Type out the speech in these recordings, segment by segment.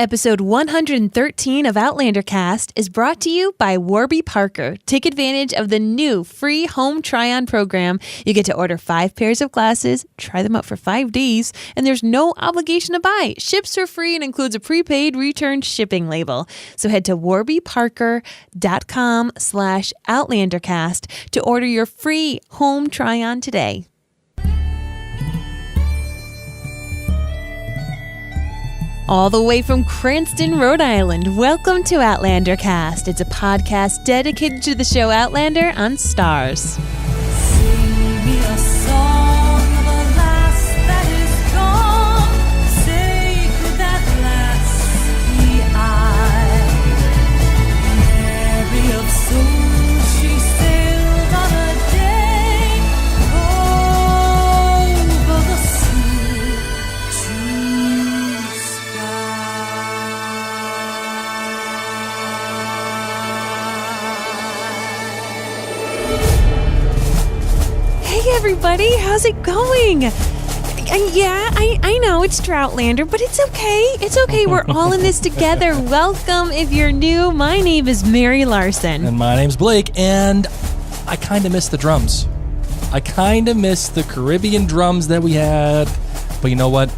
Episode 113 of Outlander Cast is brought to you by Warby Parker. Take advantage of the new free home try-on program. You get to order 5 pairs of glasses, try them out for 5 days, and there's no obligation to buy. Ships are free and includes a prepaid return shipping label. So head to warbyparker.com/OutlanderCast to order your free home try-on today. All the way from Cranston, Rhode Island, welcome to Outlander Cast. It's a podcast dedicated to the show Outlander on STARZ. Sing me a song of a lass that is gone. Say, could that lass be I? Mary of soul, she sailed on a day over the sea to Hey everybody, how's it going? I know it's Droughtlander, but it's okay. It's okay. We're all in this together. Welcome if you're new. My name is Mary Larson. And my name's Blake, and I kind of miss the drums. I kind of miss the Caribbean drums that we had. But you know what?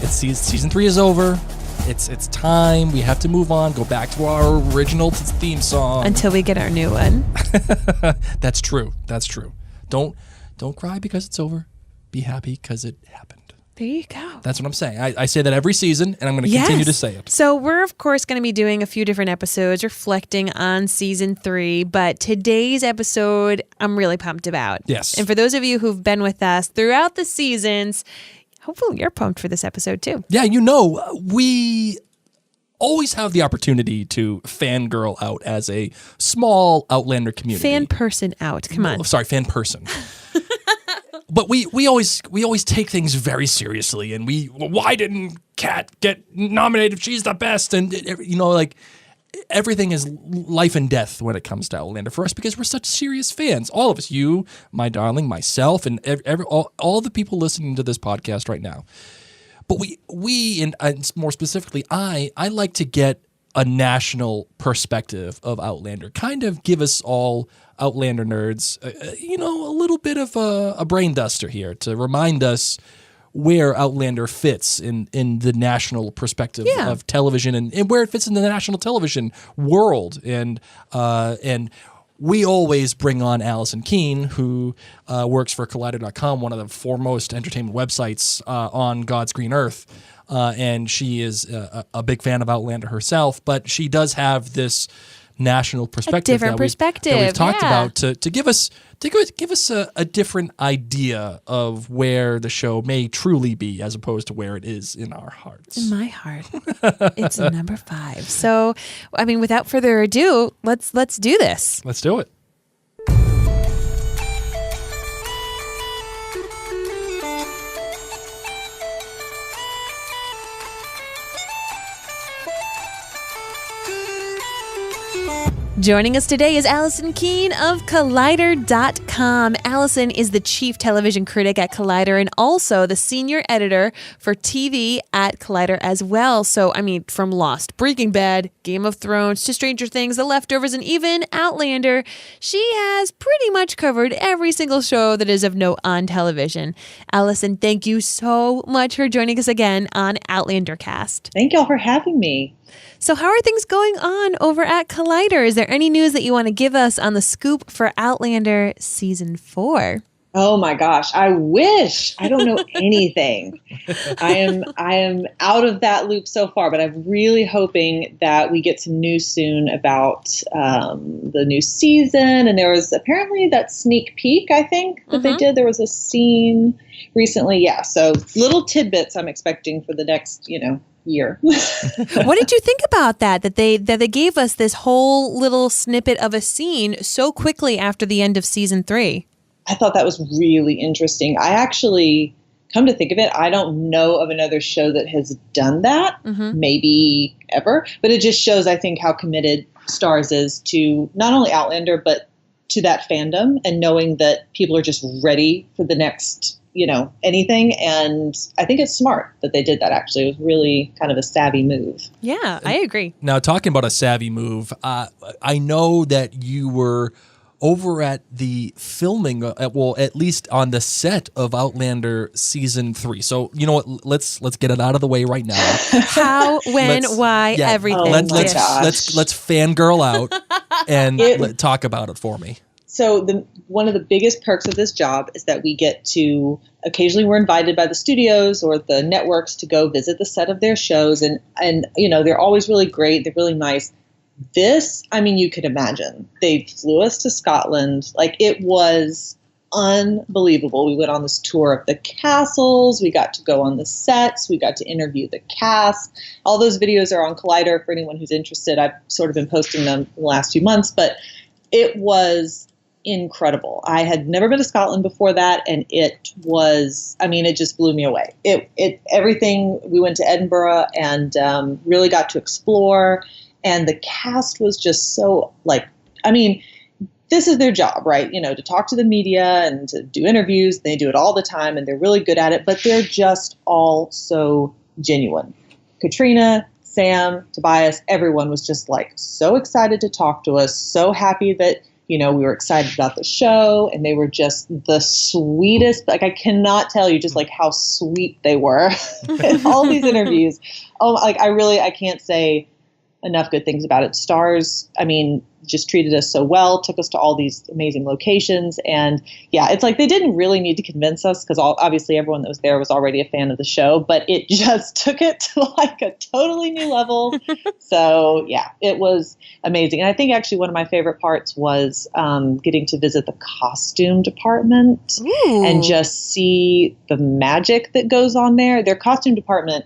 It's season 3 is over. It's time. We have to move on. Go back to our original theme song. Until we get our new one. That's true. That's true. Don't cry because it's over. Be happy because it happened. There you go. That's what I'm saying. I say that every season, and I'm going to continue to say it. So we're, of course, going to be doing a few different episodes reflecting on season 3, but today's episode, I'm really pumped about. Yes. And for those of you who've been with us throughout the seasons, hopefully you're pumped for this episode too. Yeah, we always have the opportunity to fangirl out as a small Outlander community. Fan person out. Come on. Oh, sorry, fan person. But we always take things very seriously, and why didn't Kat get nominated if she's the best? And everything is life and death when it comes to Outlander for us because we're such serious fans. All of us, you, my darling, myself, and all the people listening to this podcast right now. But we and more specifically, I like to get a national perspective of Outlander, kind of give us all Outlander nerds, a little bit of a brain duster here to remind us where Outlander fits in the national perspective of television and where it fits in the national television world. And we always bring on Allison Keene, who works for Collider.com, one of the foremost entertainment websites on God's green earth. And she is a big fan of Outlander herself, but she does have this national perspective, that we've talked about to give us a different idea of where the show may truly be as opposed to where it is in our hearts. In my heart, it's number 5. So, without further ado, let's do this. Let's do it. Joining us today is Allison Keene of Collider.com. Allison is the chief television critic at Collider and also the senior editor for TV at Collider as well. So, from Lost, Breaking Bad, Game of Thrones, to Stranger Things, The Leftovers, and even Outlander, she has pretty much covered every single show that is of note on television. Allison, thank you so much for joining us again on Outlander Cast. Thank y'all for having me. So how are things going on over at Collider? Is there any news that you want to give us on the scoop for Outlander Season 4? Oh my gosh, I wish. I don't know anything. I am out of that loop so far, but I'm really hoping that we get some news soon about the new season. And there was apparently that sneak peek, I think, that they did. There was a scene recently. Yeah, so little tidbits I'm expecting for the next, year. What did you think about that they gave us this whole little snippet of a scene so quickly after the end of season 3? I thought that was really interesting. I actually, come to think of it, I don't know of another show that has done that, maybe ever, but it just shows, I think, how committed STARZ is to not only Outlander, but to that fandom and knowing that people are just ready for the next anything. And I think it's smart that they did that, actually. It was really kind of a savvy move. Yeah, I agree. Now, talking about a savvy move, I know that you were over at the filming, at least on the set of Outlander season 3. So, you know what? Let's get it out of the way right now. How, when, why, everything. Let's fangirl out and talk about it for me. So one of the biggest perks of this job is that we get to, occasionally we're invited by the studios or the networks to go visit the set of their shows. And they're always really great. They're really nice. This, you could imagine. They flew us to Scotland. Like, it was unbelievable. We went on this tour of the castles. We got to go on the sets. We got to interview the cast. All those videos are on Collider for anyone who's interested. I've sort of been posting them in the last few months, but it was incredible. I had never been to Scotland before that, and it was, it just blew me away. Everything, we went to Edinburgh and really got to explore, and the cast was just so, this is their job, right? To talk to the media and to do interviews. They do it all the time, and they're really good at it, but they're just all so genuine. Katrina, Sam, Tobias, everyone was just so excited to talk to us, so happy that we were excited about the show, and they were just the sweetest. I cannot tell you just how sweet they were in all these interviews. I can't say enough good things about it. STARZ, just treated us so well, took us to all these amazing locations. And yeah, it's they didn't really need to convince us, because obviously everyone that was there was already a fan of the show, but it just took it to a totally new level. So yeah, it was amazing. And I think actually one of my favorite parts was getting to visit the costume department. Ooh. And just see the magic that goes on there. Their costume department,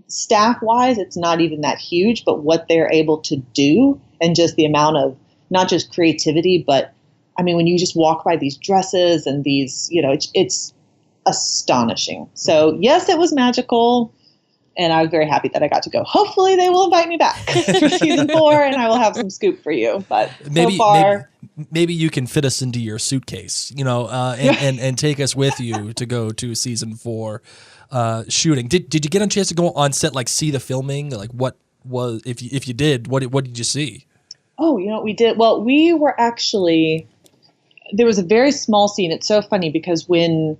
staff-wise, it's not even that huge, but what they're able to do, and just the amount of not just creativity, but when you just walk by these dresses and these, it's astonishing. So yes, it was magical, and I was very happy that I got to go. Hopefully they will invite me back for season 4, and I will have some scoop for you. But so far, maybe you can fit us into your suitcase, and take us with you to go to season 4 shooting. Did you get a chance to go on set, see the filming? What was, if you did, what did you see? Oh, we did. Well, we were actually, there was a very small scene. It's so funny because when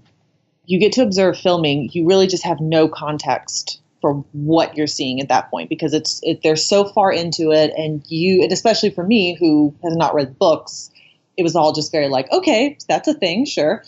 you get to observe filming, you really just have no context for what you're seeing at that point, because they're so far into it, and especially for me, who has not read books, it was all just very okay, that's a thing, sure.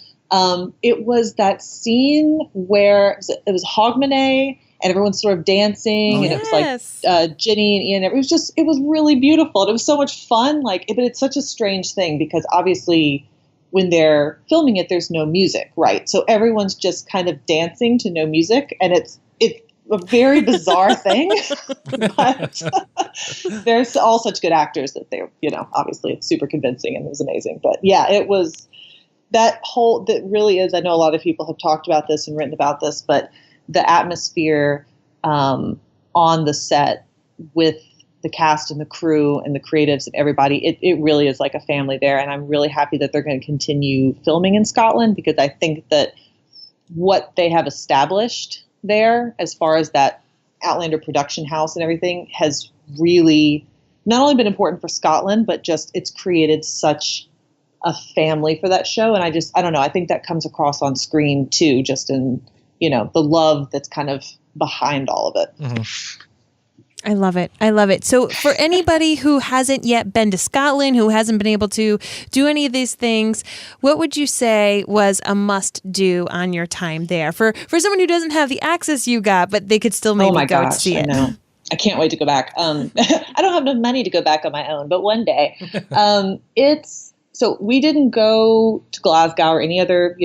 It was that scene where it was Hogmanay and everyone's sort of dancing, and it was Ginny and Ian. It was really beautiful, and it was so much fun. But it's such a strange thing, because obviously when they're filming it, there's no music, right? So everyone's just kind of dancing to no music, and it's a very bizarre thing. But they're all such good actors that they're, obviously it's super convincing, and it was amazing. But yeah, it was. That really is, I know a lot of people have talked about this and written about this, but the atmosphere on the set with the cast and the crew and the creatives and everybody, it really is like a family there. And I'm really happy that they're going to continue filming in Scotland, because I think that what they have established there, as far as that Outlander production house and everything, has really not only been important for Scotland, but just it's created such a family for that show. And I don't know, I think that comes across on screen too, just in, the love that's kind of behind all of it. Mm-hmm. I love it. I love it. So for anybody who hasn't yet been to Scotland, who hasn't been able to do any of these things, what would you say was a must do on your time there for someone who doesn't have the access you got, but they could still maybe go and see it? I know. I can't wait to go back. I don't have enough money to go back on my own, but one day. So we didn't go to Glasgow or any other,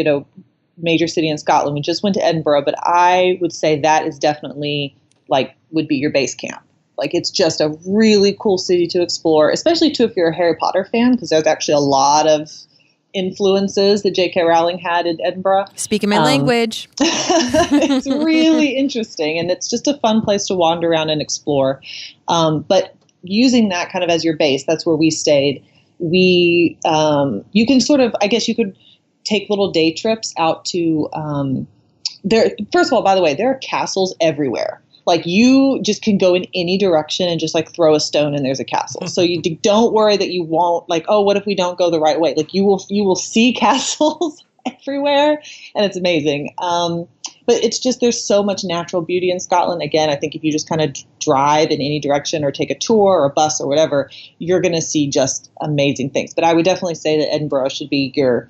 major city in Scotland. We just went to Edinburgh, but I would say that is definitely would be your base camp. It's just a really cool city to explore, especially too if you're a Harry Potter fan, because there's actually a lot of influences that J.K. Rowling had in Edinburgh. Speaking my language. It's really interesting, and it's just a fun place to wander around and explore. But using that kind of as your base, that's where we stayed. You can sort of, I guess you could take little day trips out to there. First of all, by the way, there are castles everywhere. Like you just can go in any direction and just like throw a stone and there's a castle. So you don't worry that you won't like, oh, what if we don't go the right way? Like you will see castles everywhere and it's amazing. But it's just, there's so much natural beauty in Scotland. Again, I think if you just kind of drive in any direction or take a tour or a bus or whatever, you're going to see just amazing things. But I would definitely say that Edinburgh should be your,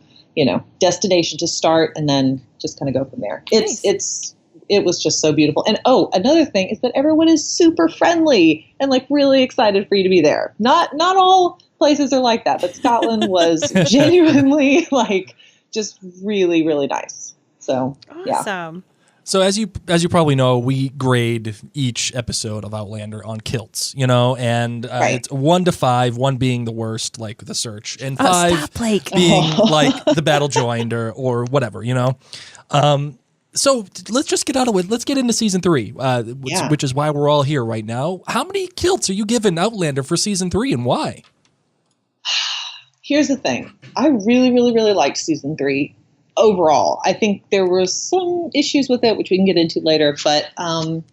destination to start and then just kind of go from there. It was just so beautiful. And another thing is that everyone is super friendly and like really excited for you to be there. Not all places are like that, but Scotland was genuinely like just really, really nice. So, yeah. Awesome. So as you probably know, we grade each episode of Outlander on kilts, and Right. it's 1 to 5, 1 being the worst, like The Search, and 5 stop, Blake. being like The Battle Joined or whatever, So let's just get out of it. Let's get into season 3, which is why we're all here right now. How many kilts are you giving Outlander for season 3 and why? Here's the thing. I really, really, really liked season 3 overall. I think there were some issues with it, which we can get into later, but I'm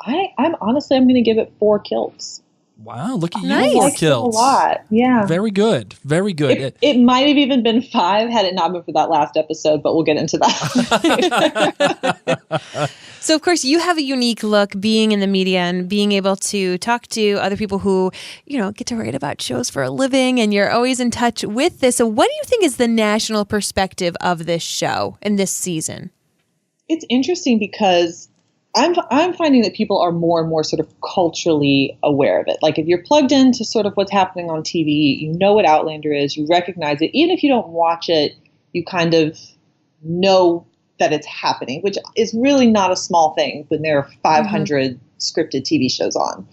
going to give it 4 kilts. Wow, look at Nice. you, 4 That's kilts. a lot. Yeah. Very good. Very good. It might have even been 5 had it not been for that last episode, but we'll get into that. So, of course, you have a unique look being in the media and being able to talk to other people who, get to write about shows for a living, and you're always in touch with this. So what do you think is the national perspective of this show and this season? It's interesting because I'm finding that people are more and more sort of culturally aware of it. Like if you're plugged into sort of what's happening on TV, you know what Outlander is, you recognize it. Even if you don't watch it, you kind of know that it's happening, which is really not a small thing when there are 500 scripted TV shows on.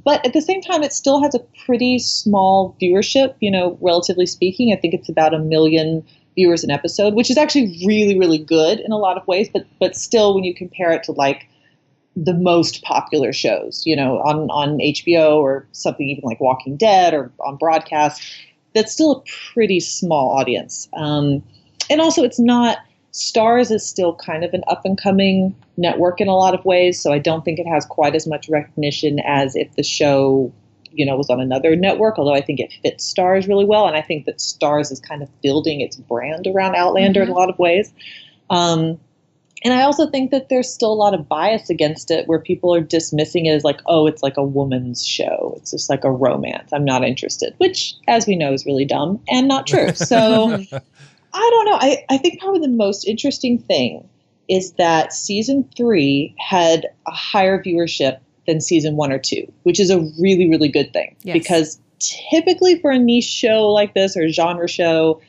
But at the same time, it still has a pretty small viewership, relatively speaking. I think it's about 1 million viewers an episode, which is actually really, really good in a lot of ways. But still, when you compare it to like the most popular shows, on HBO or something even like Walking Dead or on broadcast, that's still a pretty small audience. And also it's not, STARZ is still kind of an up and coming network in a lot of ways. So I don't think it has quite as much recognition as if the show, was on another network, although I think it fits STARZ really well. And I think that STARZ is kind of building its brand around Outlander in a lot of ways. And I also think that there's still a lot of bias against it where people are dismissing it as like, oh, it's like a woman's show. It's just like a romance. I'm not interested, which, as we know, is really dumb and not true. So I don't know. I think probably the most interesting thing is that season 3 had a higher viewership than season 1 or 2, which is a really, really good thing. Yes. Because typically for a niche show like this or a genre show,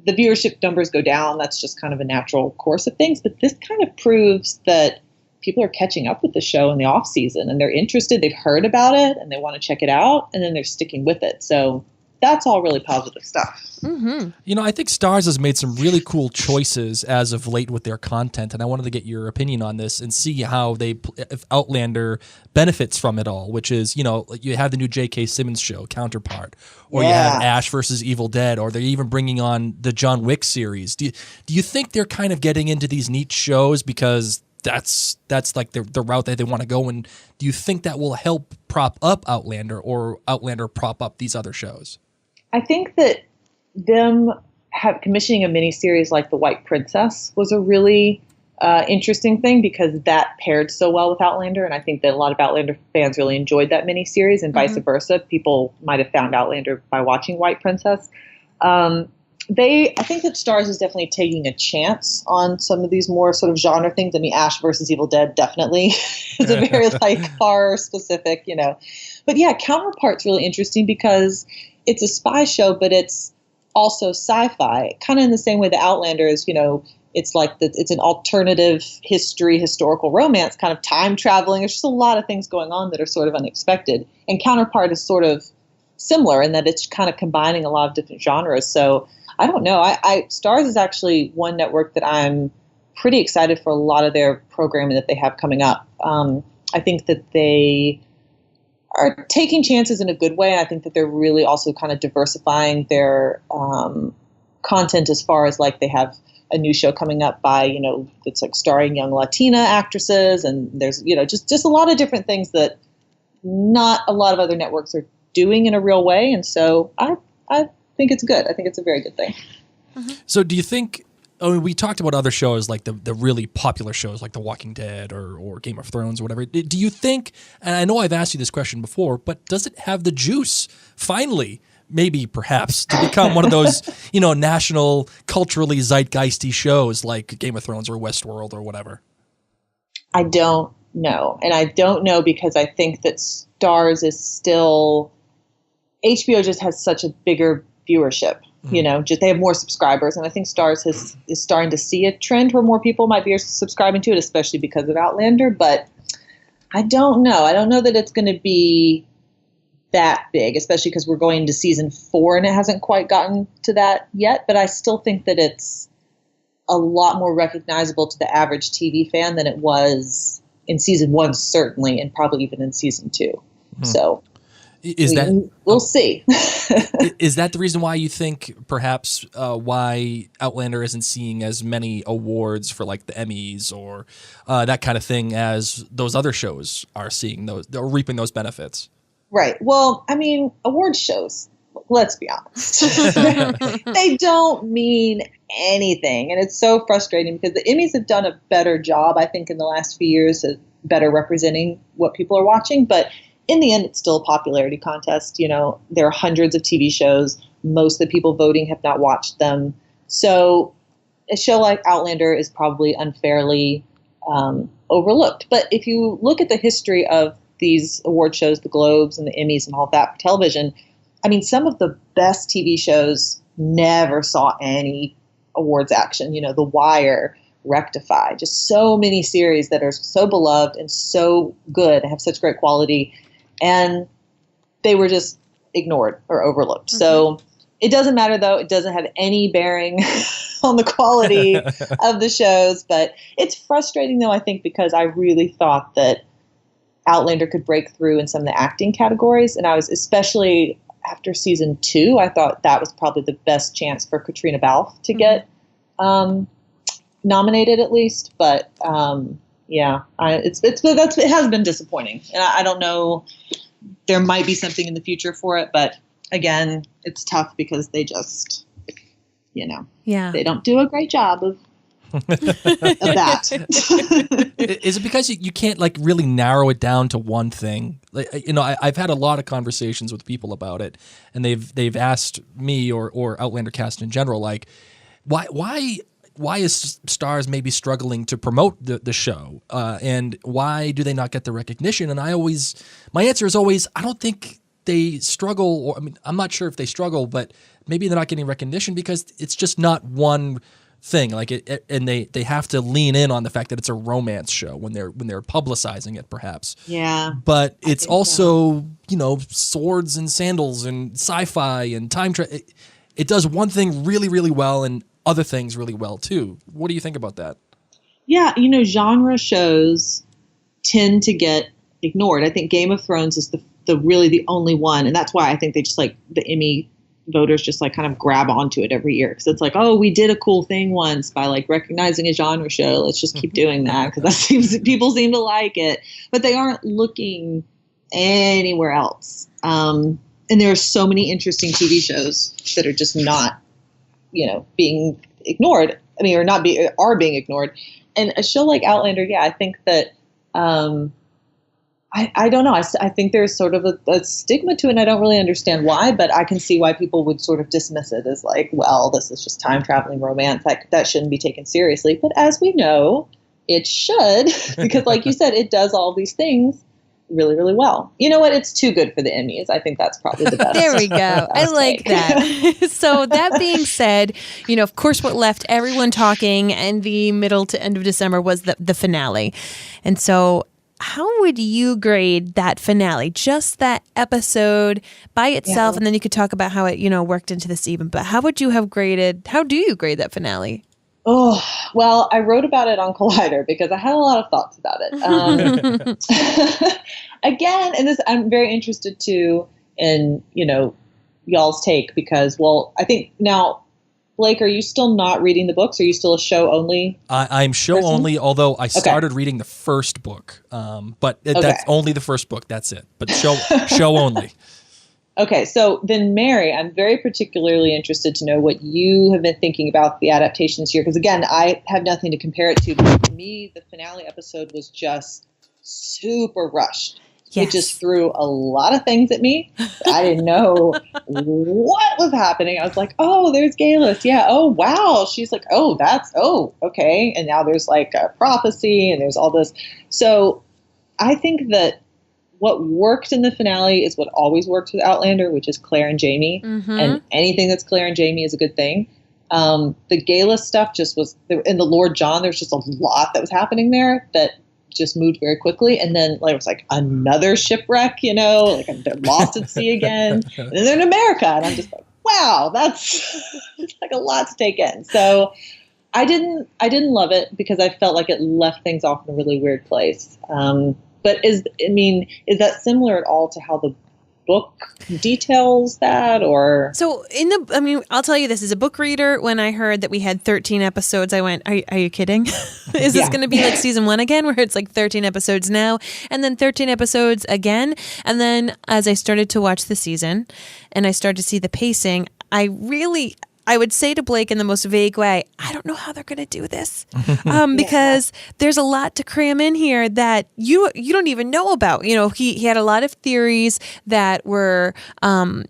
the viewership numbers go down. That's just kind of a natural course of things. But this kind of proves that people are catching up with the show in the off season and they're interested. They've heard about it and they want to check it out, and then they're sticking with it. So that's all really positive stuff. I think STARZ has made some really cool choices as of late with their content, and I wanted to get your opinion on this and see how if Outlander benefits from it all, which is, you have the new J.K. Simmons show, Counterpart, or you have Ash versus Evil Dead, or they're even bringing on the John Wick series. Do you think they're kind of getting into these niche shows because that's like the route that they want to go, and do you think that will help prop up Outlander or Outlander prop up these other shows? I think that them commissioning a miniseries like The White Princess was a really interesting thing because that paired so well with Outlander, and I think that a lot of Outlander fans really enjoyed that miniseries, and vice versa. People might have found Outlander by watching White Princess. I think that STARZ is definitely taking a chance on some of these more sort of genre things. I mean, Ash versus Evil Dead definitely is a very like horror specific, But yeah, Counterpart's really interesting because it's a spy show, but it's also sci-fi, kind of in the same way that Outlander is, it's like it's an alternative historical romance, kind of time traveling. There's just a lot of things going on that are sort of unexpected. And Counterpart is sort of similar in that it's kind of combining a lot of different genres. So I don't know. STARZ is actually one network that I'm pretty excited for a lot of their programming that they have coming up. I think that they are taking chances in a good way. And I think that they're really also kind of diversifying their content as far as like they have a new show coming up by, it's like starring young Latina actresses, and there's, just a lot of different things that not a lot of other networks are doing in a real way. And so I think it's good. I think it's a very good thing. So do you think, we talked about other shows like the really popular shows like The Walking Dead or Game of Thrones or whatever. Do you think, and I know I've asked you this question before, but does it have the juice finally, maybe perhaps, to become one of those, national, culturally zeitgeisty shows like Game of Thrones or Westworld or whatever? I don't know. And I don't know because I think that STARZ is still, HBO just has such a bigger viewership. Just they have more subscribers, and I think STARZ is starting to see a trend where more people might be subscribing to it, especially because of Outlander. But I don't know. I don't know that it's going to be that big, especially because we're going into season 4 and it hasn't quite gotten to that yet. But I still think that it's a lot more recognizable to the average TV fan than it was in season 1, certainly, and probably even in season 2. So. We'll see. Is that the reason why you think perhaps why Outlander isn't seeing as many awards for like the Emmys or that kind of thing as those other shows are seeing, those or reaping those benefits? Right. Well, I mean, award shows, let's be honest, they don't mean anything. And it's so frustrating because the Emmys have done a better job, I think, in the last few years of better representing what people are watching. But in the end, it's still a popularity contest. There are hundreds of TV shows. Most of the people voting have not watched them. So a show like Outlander is probably unfairly overlooked. But if you look at the history of these award shows, the Globes and the Emmys and all that for television, I mean, some of the best TV shows never saw any awards action. The Wire, Rectify, just so many series that are so beloved and so good and have such great quality. And they were just ignored or overlooked. So it doesn't matter, though. It doesn't have any bearing on the quality of the shows. But it's frustrating, though, I think, because I really thought that Outlander could break through in some of the acting categories. And I was, especially after season 2, I thought that was probably the best chance for Katrina Balfe to get nominated at least. But it has been disappointing, and I don't know. There might be something in the future for it, but again, it's tough because they just, they don't do a great job of that. Is it because you can't like really narrow it down to one thing? Like, I've had a lot of conversations with people about it, and they've asked me or Outlander cast in general, like, why is STARZ maybe struggling to promote the show? And why do they not get the recognition? And my answer is always, I don't think they struggle, or I'm not sure if they struggle, but maybe they're not getting recognition because it's just not one thing. Like and they have to lean in on the fact that it's a romance show when they're publicizing it, perhaps. Yeah. But it's also, swords and sandals and sci-fi and time travel. It does one thing really, really well, and other things really well too. What do you think about that? Yeah, genre shows tend to get ignored. I think Game of Thrones is the really the only one, and that's why I think they just like the Emmy voters just like kind of grab onto it every year because it's like, oh, we did a cool thing once by like recognizing a genre show. Let's just keep doing that because people seem to like it, but they aren't looking anywhere else. And there are so many interesting TV shows that are just not, being ignored. Are being ignored. And a show like Outlander, I think that, I don't know. I think there's sort of a stigma to it, and I don't really understand why, but I can see why people would sort of dismiss it as like, well, this is just time traveling romance. That shouldn't be taken seriously. But as we know, it should, because like you said, it does all these things really, really well. You know what? It's too good for the Emmys. I think that's probably the best. There we go. I like that. So that being said, of course, what left everyone talking in the middle to end of December was the finale. And so how would you grade that finale? Just that episode by itself, and then you could talk about how it, worked into the season. But how do you grade that finale? Oh, well, I wrote about it on Collider because I had a lot of thoughts about it. Again, and this I'm very interested too in, y'all's take because, well, I think now Blake, are you still not reading the books? Are you still a show only? I'm show person? only, although I started reading the first book, but that's only the first book. That's it. But show only. Okay, so then Mary, I'm very particularly interested to know what you have been thinking about the adaptation this year. Because again, I have nothing to compare it to. But for me, the finale episode was just super rushed. Yes. It just threw a lot of things at me. I didn't know what was happening. I was like, oh, there's Galus. Yeah. Oh, wow. She's like, okay. And now there's like a prophecy and there's all this. So I think that what worked in the finale is what always works with Outlander, which is Claire and Jamie. Mm-hmm. And anything that's Claire and Jamie is a good thing. The Galus stuff just was, in the Lord John, there's just a lot that was happening there that just moved very quickly. And then like, it was like another shipwreck, like they're lost at sea again. And then they're in America. And I'm just like, wow, that's like a lot to take in. So I didn't love it because I felt like it left things off in a really weird place. But is that similar at all to how the book details that, or? So I'll tell you this, as a book reader, when I heard that we had 13 episodes, I went, are you kidding? Is this going to be like season 1 again, where it's like 13 episodes now and then 13 episodes again? And then as I started to watch the season and I started to see the pacing, I would say to Blake in the most vague way, I don't know how they're going to do this, because there's a lot to cram in here that you don't even know about. He had a lot of theories that were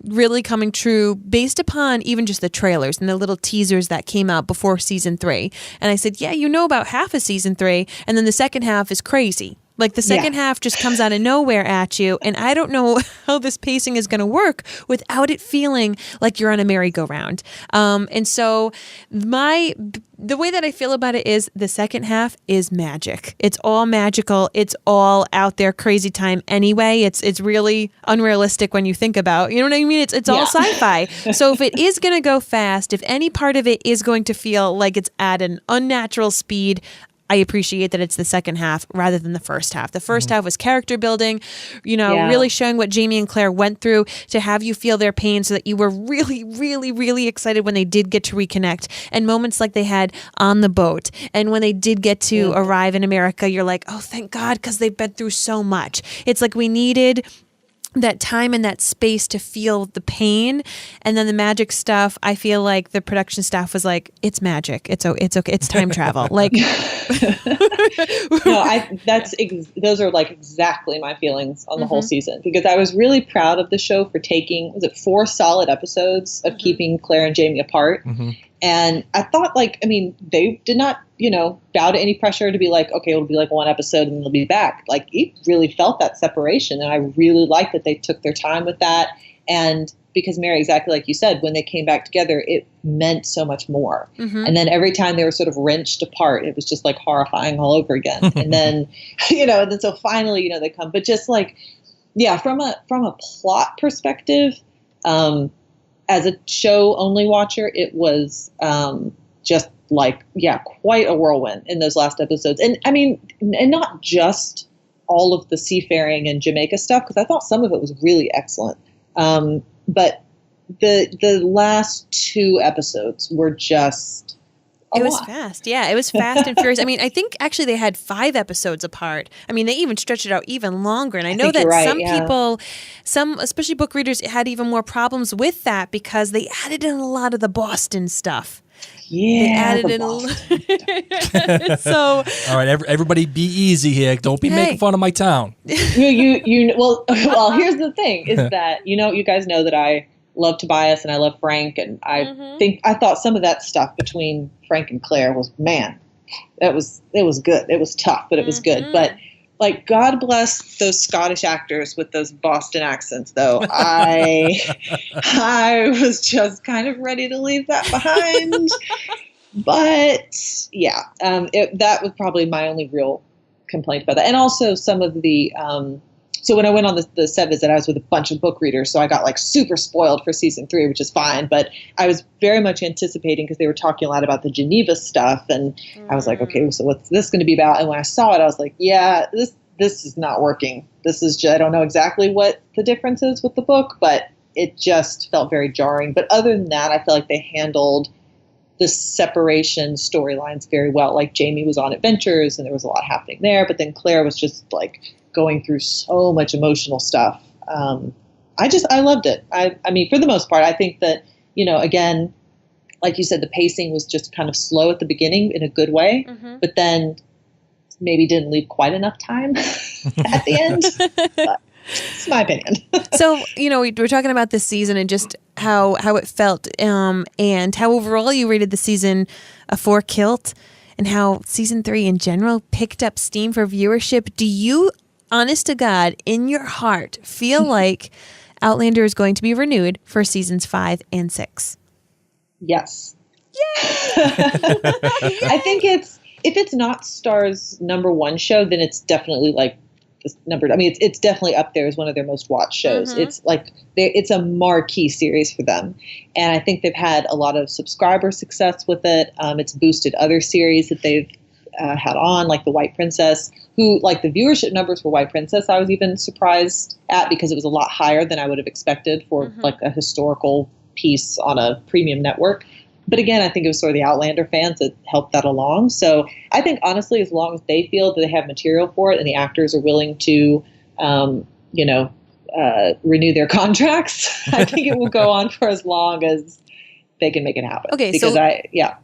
really coming true based upon even just the trailers and the little teasers that came out before season 3. And I said, yeah, about half of season 3, and then the second half is crazy. Like the second half just comes out of nowhere at you. And I don't know how this pacing is going to work without it feeling like you're on a merry-go-round. And so the way that I feel about it is the second half is magic. It's all magical. It's all out there crazy time anyway. It's really unrealistic when you think about, you know what I mean? It's all sci-fi. So if it is going to go fast, if any part of it is going to feel like it's at an unnatural speed, I appreciate that it's the second half rather than the first half. The first half was character building, really showing what Jamie and Claire went through to have you feel their pain so that you were really, really, really excited when they did get to reconnect. And moments like they had on the boat. And when they did get to arrive in America, you're like, oh, thank God, because they've been through so much. It's like we needed that time and that space to feel the pain. And then the magic stuff, I feel like the production staff was like, it's magic. It's okay. It's time travel. Like, no, those are like exactly my feelings on the whole season, because I was really proud of the show for taking, 4 solid episodes of keeping Claire and Jamie apart. And I thought they did not, bow to any pressure to be like, okay, it'll be like 1 episode and they'll be back. Like, it really felt that separation. And I really liked that they took their time with that. And because Mary, exactly like you said, when they came back together, it meant so much more. And then every time they were sort of wrenched apart, it was just like horrifying all over again. And then, and then so finally, they come, but just like, from a plot perspective, as a show only watcher, it was just like, quite a whirlwind in those last episodes. And and not just all of the seafaring and Jamaica stuff, because I thought some of it was really excellent. But the last 2 episodes were just it was fast. Yeah, it was fast and furious. I think actually they had 5 episodes apart. They even stretched it out even longer. And I know that some people, especially book readers, had even more problems with that because they added in a lot of the Boston stuff. Yeah, they added in a lot. So, all right, everybody, be easy here. Don't be making fun of my town. Well, here's the thing: is that you guys know that I love Tobias and I love Frank, and I thought some of that stuff between Frank and Claire was, it was good. It was tough, but it was good. But like, God bless those Scottish actors with those Boston accents, though. I was just kind of ready to leave that behind. But that was probably my only real complaint about that. And also some of the, so when I went on the set visit, I was with a bunch of book readers, so I got like super spoiled for season 3, which is fine. But I was very much anticipating, because they were talking a lot about the Geneva stuff, and I was like, okay, so what's this going to be about? And when I saw it, I was like, this is not working. This is just, I don't know exactly what the difference is with the book, but it just felt very jarring. But other than that, I feel like they handled the separation storylines very well. Like Jamie was on Adventures and there was a lot happening there, but then Claire was just like going through so much emotional stuff. I loved it. I mean, for the most part, I think that, again, like you said, the pacing was just kind of slow at the beginning in a good way, but then maybe didn't leave quite enough time at the end. But it's my opinion. So, we're talking about this season and just how it felt, and how overall you rated the season for Kilt, and how season 3 in general picked up steam for viewership. Do you, honest to God, in your heart, feel like Outlander is going to be renewed for seasons 5 and 6? Yes. Yay! I think if it's not STARZ #1 show, then it's definitely like this number. I mean, it's definitely up there as one of their most watched shows. It's like it's a marquee series for them, and I think they've had a lot of subscriber success with it. It's boosted other series that they've had on, like The White Princess, who, like, the viewership numbers for White Princess I was even surprised at, because it was a lot higher than I would have expected for like a historical piece on a premium network. But again, I think it was sort of the Outlander fans that helped that along. So I think, honestly, as long as they feel that they have material for it and the actors are willing to, renew their contracts, I think it will go on for as long as they can make it happen. Okay, because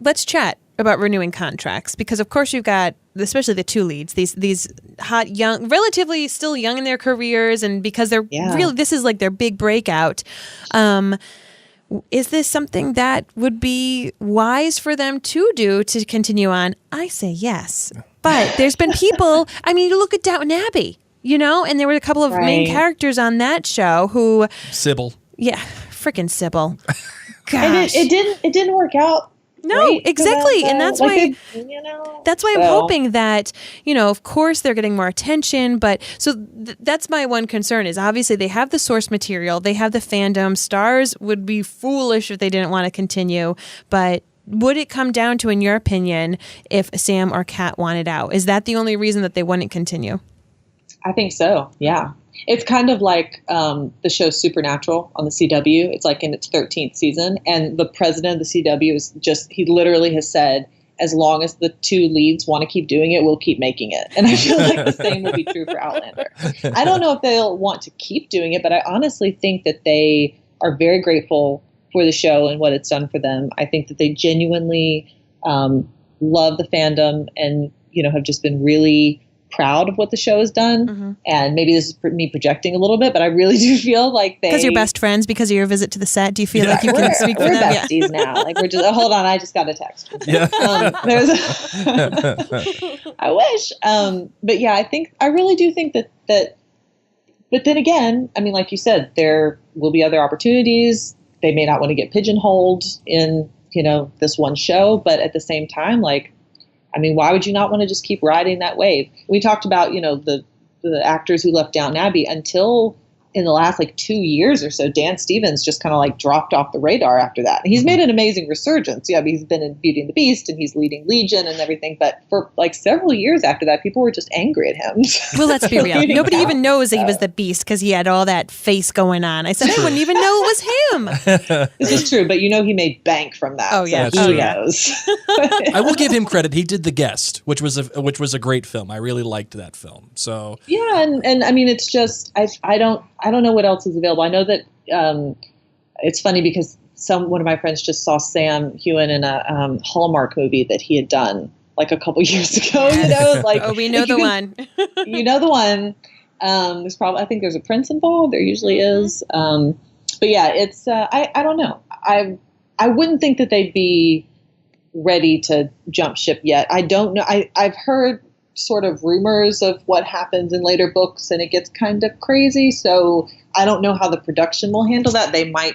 let's chat about renewing contracts, because of course you've got, especially the two leads, these hot, young, relatively still young in their careers, and because they're really, this is like their big breakout. Is this something that would be wise for them to do to continue on? I say yes. But there's been people, I mean, you look at Downton Abbey, and there were a couple of main characters on that show who... Sybil. Yeah, freaking Sybil. Gosh. And it didn't work out. No, exactly. And that's why that's why I'm hoping that, of course they're getting more attention, but so that's my one concern is obviously they have the source material, they have the fandom. STARZ would be foolish if they didn't want to continue, but would it come down to, in your opinion, if Sam or Kat wanted out? Is that the only reason that they wouldn't continue? I think so, yeah. It's kind of like the show Supernatural on the CW. It's like in its 13th season. And the president of the CW he literally has said, as long as the two leads want to keep doing it, we'll keep making it. And I feel like the same will be true for Outlander. I don't know if they'll want to keep doing it, but I honestly think that they are very grateful for the show and what it's done for them. I think that they genuinely love the fandom and, have just been really proud of what the show has done. And maybe this is me projecting a little bit, but I really do feel like because you're best friends, because of your visit to the set, do you feel like you can speak for them? We're besties now. Like, we're just, hold on, I just got a text. Yeah. I wish. But yeah, I really do think that, but then again, I mean, like you said, there will be other opportunities. They may not want to get pigeonholed in, this one show, but at the same time, like, I mean, why would you not want to just keep riding that wave? We talked about, the actors who left Downton Abbey until in the last 2 years or so. Dan Stevens just kind of dropped off the radar after that. And he's made an amazing resurgence. Yeah, he's been in Beauty and the Beast and he's leading Legion and everything. But for several years after that, people were just angry at him. Well, let's be real. Nobody even knows that he was the Beast because he had all that face going on. I said I wouldn't even know it was him. This is true, but he made bank from that. Oh yeah, so he knows. I will give him credit. He did The Guest, which was a great film. I really liked that film. So yeah, and I mean, it's just I don't know what else is available. I know that it's funny because one of my friends just saw Sam Heughan in a Hallmark movie that he had done a couple years ago. We know the one. You know the one. There's probably, I think there's a prince involved. There usually is. But yeah, it's I don't know. I wouldn't think that they'd be ready to jump ship yet. I don't know. I've heard sort of rumors of what happens in later books, and it gets kind of crazy. So I don't know how the production will handle that. They might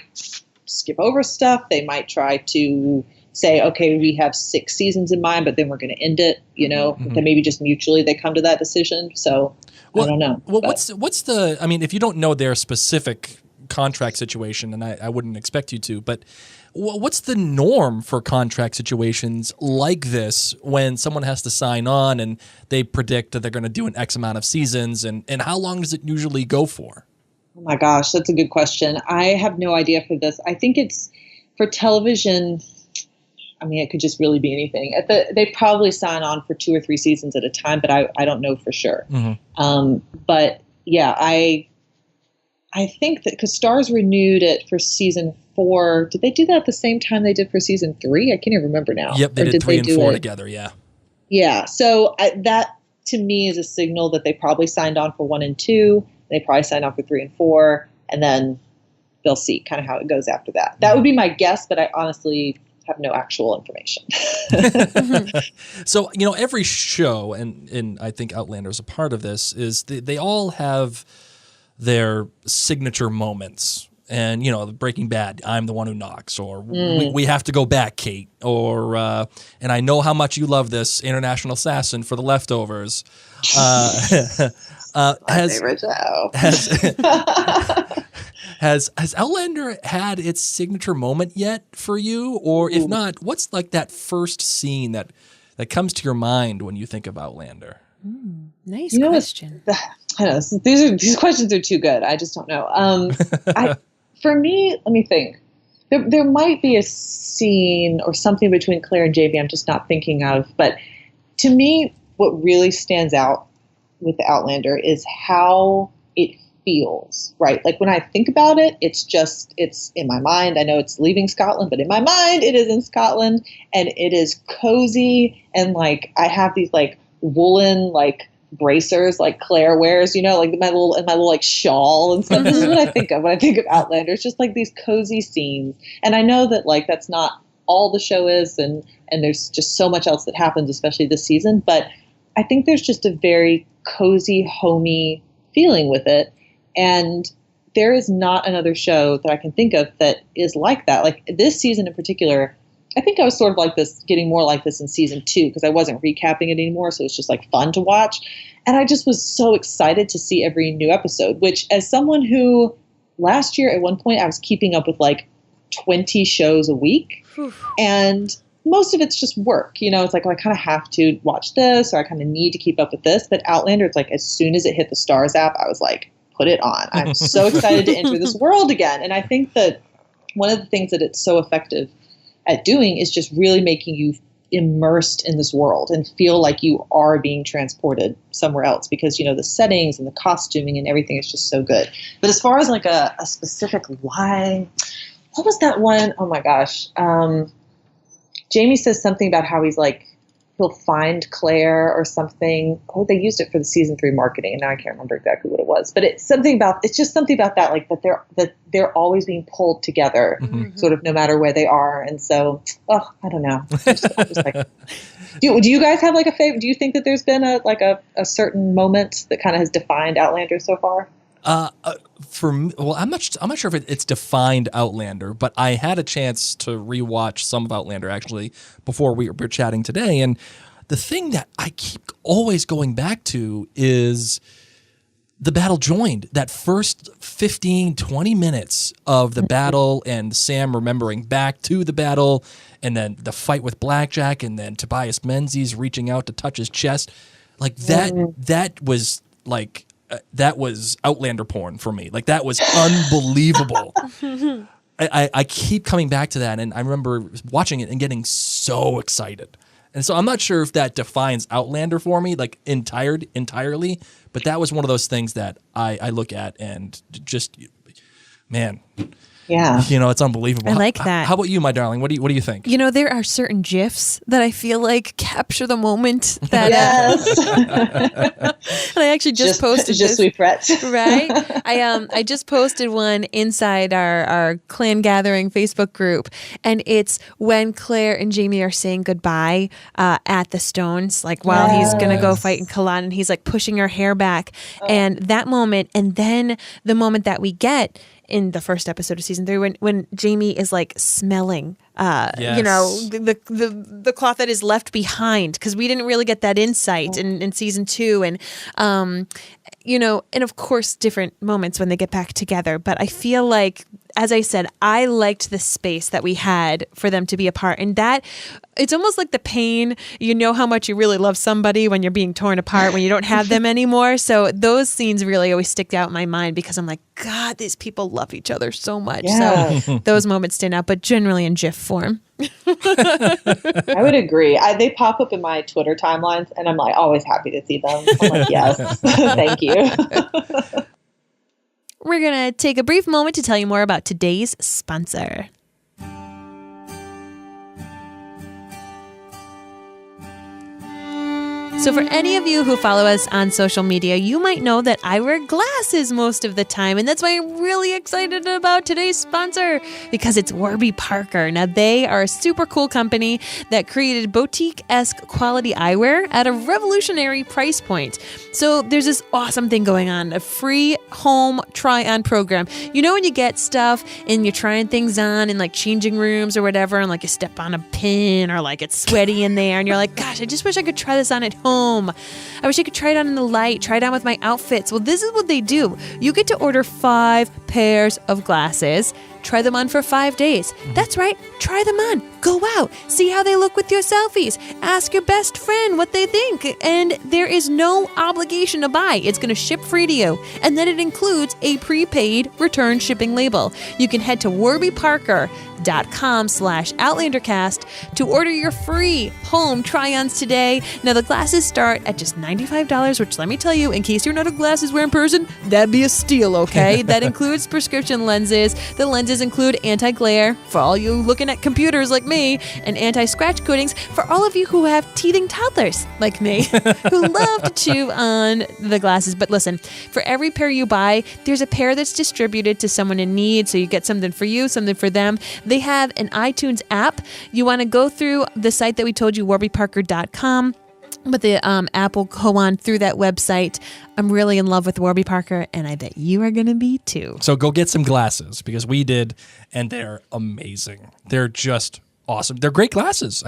skip over stuff. They might try to say, okay, we have 6 seasons in mind, but then we're going to end it, then maybe just mutually they come to that decision. So I don't know. Well, what's the, I mean, if you don't know their specific contract situation, and I wouldn't expect you to, but what's the norm for contract situations like this when someone has to sign on and they predict that they're going to do an X amount of seasons, and how long does it usually go for? Oh my gosh, that's a good question. I have no idea for this. I think it's for television. I mean, it could just really be anything. They probably sign on for 2 or 3 seasons at a time, but I don't know for sure. But yeah, I think that because STARZ renewed it for season 4, did they do that at the same time they did for season 3? I can't even remember now. Yep, they did 3 and 4 together. Yeah. Yeah. So that to me is a signal that they probably signed on for 1 and 2. They probably signed on for 3 and 4, and then they'll see kind of how it goes after that. That would be my guess, but I honestly have no actual information. So, every show, and I think Outlander is a part of this, is they all have their signature moments. And, Breaking Bad, I'm the one who knocks, or we have to go back, Kate, or and I know how much you love this, International Assassin for The Leftovers. Favorite show. Has Outlander had its signature moment yet for you? Or if not, what's like that first scene that comes to your mind when you think of Outlander? Nice question. I know these questions are too good. I just don't know. For me, let me think. There might be a scene or something between Claire and Jamie I'm just not thinking of. But to me, what really stands out with the Outlander is how it feels, right? Like when I think about it, it's in my mind. I know it's leaving Scotland, but in my mind, it is in Scotland, and it is cozy. And like, I have these like woolen, like bracers like Claire wears, like my little like shawl and stuff. This is what I think of when I think of Outlander. It's just like these cozy scenes. And I know that like that's not all the show is, and there's just so much else that happens, especially this season. But I think there's just a very cozy, homey feeling with it. And there is not another show that I can think of that is like that. Like this season in particular, I think I was sort of like this, getting more like this in season 2, because I wasn't recapping it anymore. So it's just like fun to watch. And I just was so excited to see every new episode, which as someone who last year at one point I was keeping up with like 20 shows a week. And most of it's just work. It's like, I kind of have to watch this, or I kind of need to keep up with this. But Outlander, it's like as soon as it hit the STARZ app, I was like, put it on. I'm so excited to enter this world again. And I think that one of the things that it's so effective at doing is just really making you immersed in this world and feel like you are being transported somewhere else, because the settings and the costuming and everything is just so good. But as far as like a specific line, what was that one? Oh my gosh. Jamie says something about how he's like, he'll find Claire or something. Oh, they used it for the season 3 marketing, and now I can't remember exactly what it was. But it's just something about that, like that they're always being pulled together, sort of no matter where they are. And so, I don't know. I'm just like, do you guys have like a favorite? Do you think that there's been a certain moment that kind of has defined Outlander so far? For me, well, I'm not sure if it's defined Outlander, but I had a chance to rewatch some of Outlander actually before we were chatting today, and the thing that I keep always going back to is the battle joined. That first 15, 20 minutes of the battle, and Sam remembering back to the battle, and then the fight with Blackjack, and then Tobias Menzies reaching out to touch his chest, like that was like. That was Outlander porn for me. Like, that was unbelievable. I keep coming back to that, and I remember watching it and getting so excited. And so I'm not sure if that defines Outlander for me, like entirely, but that was one of those things that I look at and just, man. Yeah. It's unbelievable. I like that. How about you, my darling? What do you think? There are certain GIFs that I feel like capture the moment that yes. and I actually just posted this. Right? I just posted one inside our clan gathering Facebook group, and it's when Claire and Jamie are saying goodbye at the Stones, like while he's gonna go fight in Culloden, and he's like pushing her hair back, and that moment, and then the moment that we get in the first episode of season 3 when Jamie is like smelling the cloth that is left behind, because we didn't really get that insight in season 2, and and of course different moments when they get back together, but I feel like, as I said, I liked the space that we had for them to be apart, and that it's almost like the pain, how much you really love somebody when you're being torn apart, when you don't have them anymore. So those scenes really always stick out in my mind, because I'm like, God, these people love each other so much. Yeah. So those moments stand out, but generally in GIF form. I would agree. They pop up in my Twitter timelines, and I'm like always happy to see them. I'm like, yes, thank you. We're going to take a brief moment to tell you more about today's sponsor. So for any of you who follow us on social media, you might know that I wear glasses most of the time. And that's why I'm really excited about today's sponsor, because it's Warby Parker. Now, they are a super cool company that created boutique-esque quality eyewear at a revolutionary price point. So there's this awesome thing going on, a free home try-on program. You know when you get stuff and you're trying things on in like changing rooms or whatever, and like you step on a pin or like it's sweaty in there and you're like, gosh, I just wish I could try this on at home. I wish I could try it on in the light, try it on with my outfits. Well, this is what they do. You get to order 5 pairs of glasses, try them on for 5 days. That's right, try them on. Go out, see how they look with your selfies. Ask your best friend what they think. And there is no obligation to buy. It's going to ship free to you. And then it includes a prepaid return shipping label. You can head to warbyparker.com/OutlanderCast to order your free home try-ons today. Now, the glasses start at just $95, which let me tell you, in case you're not a glasses wearing person, that'd be a steal, okay? That includes prescription lenses. The lenses include anti-glare for all you looking at computers like me, and anti-scratch coatings for all of you who have teething toddlers like me who love to chew on the glasses. But listen, for every pair you buy, there's a pair that's distributed to someone in need, so you get something for you, something for them. They have an iTunes app. You want to go through the site that we told you, warbyparker.com. But the app will go on through that website. I'm really in love with Warby Parker, and I bet you are going to be too. So go get some glasses, because we did, and they're amazing. They're just awesome. They're great glasses.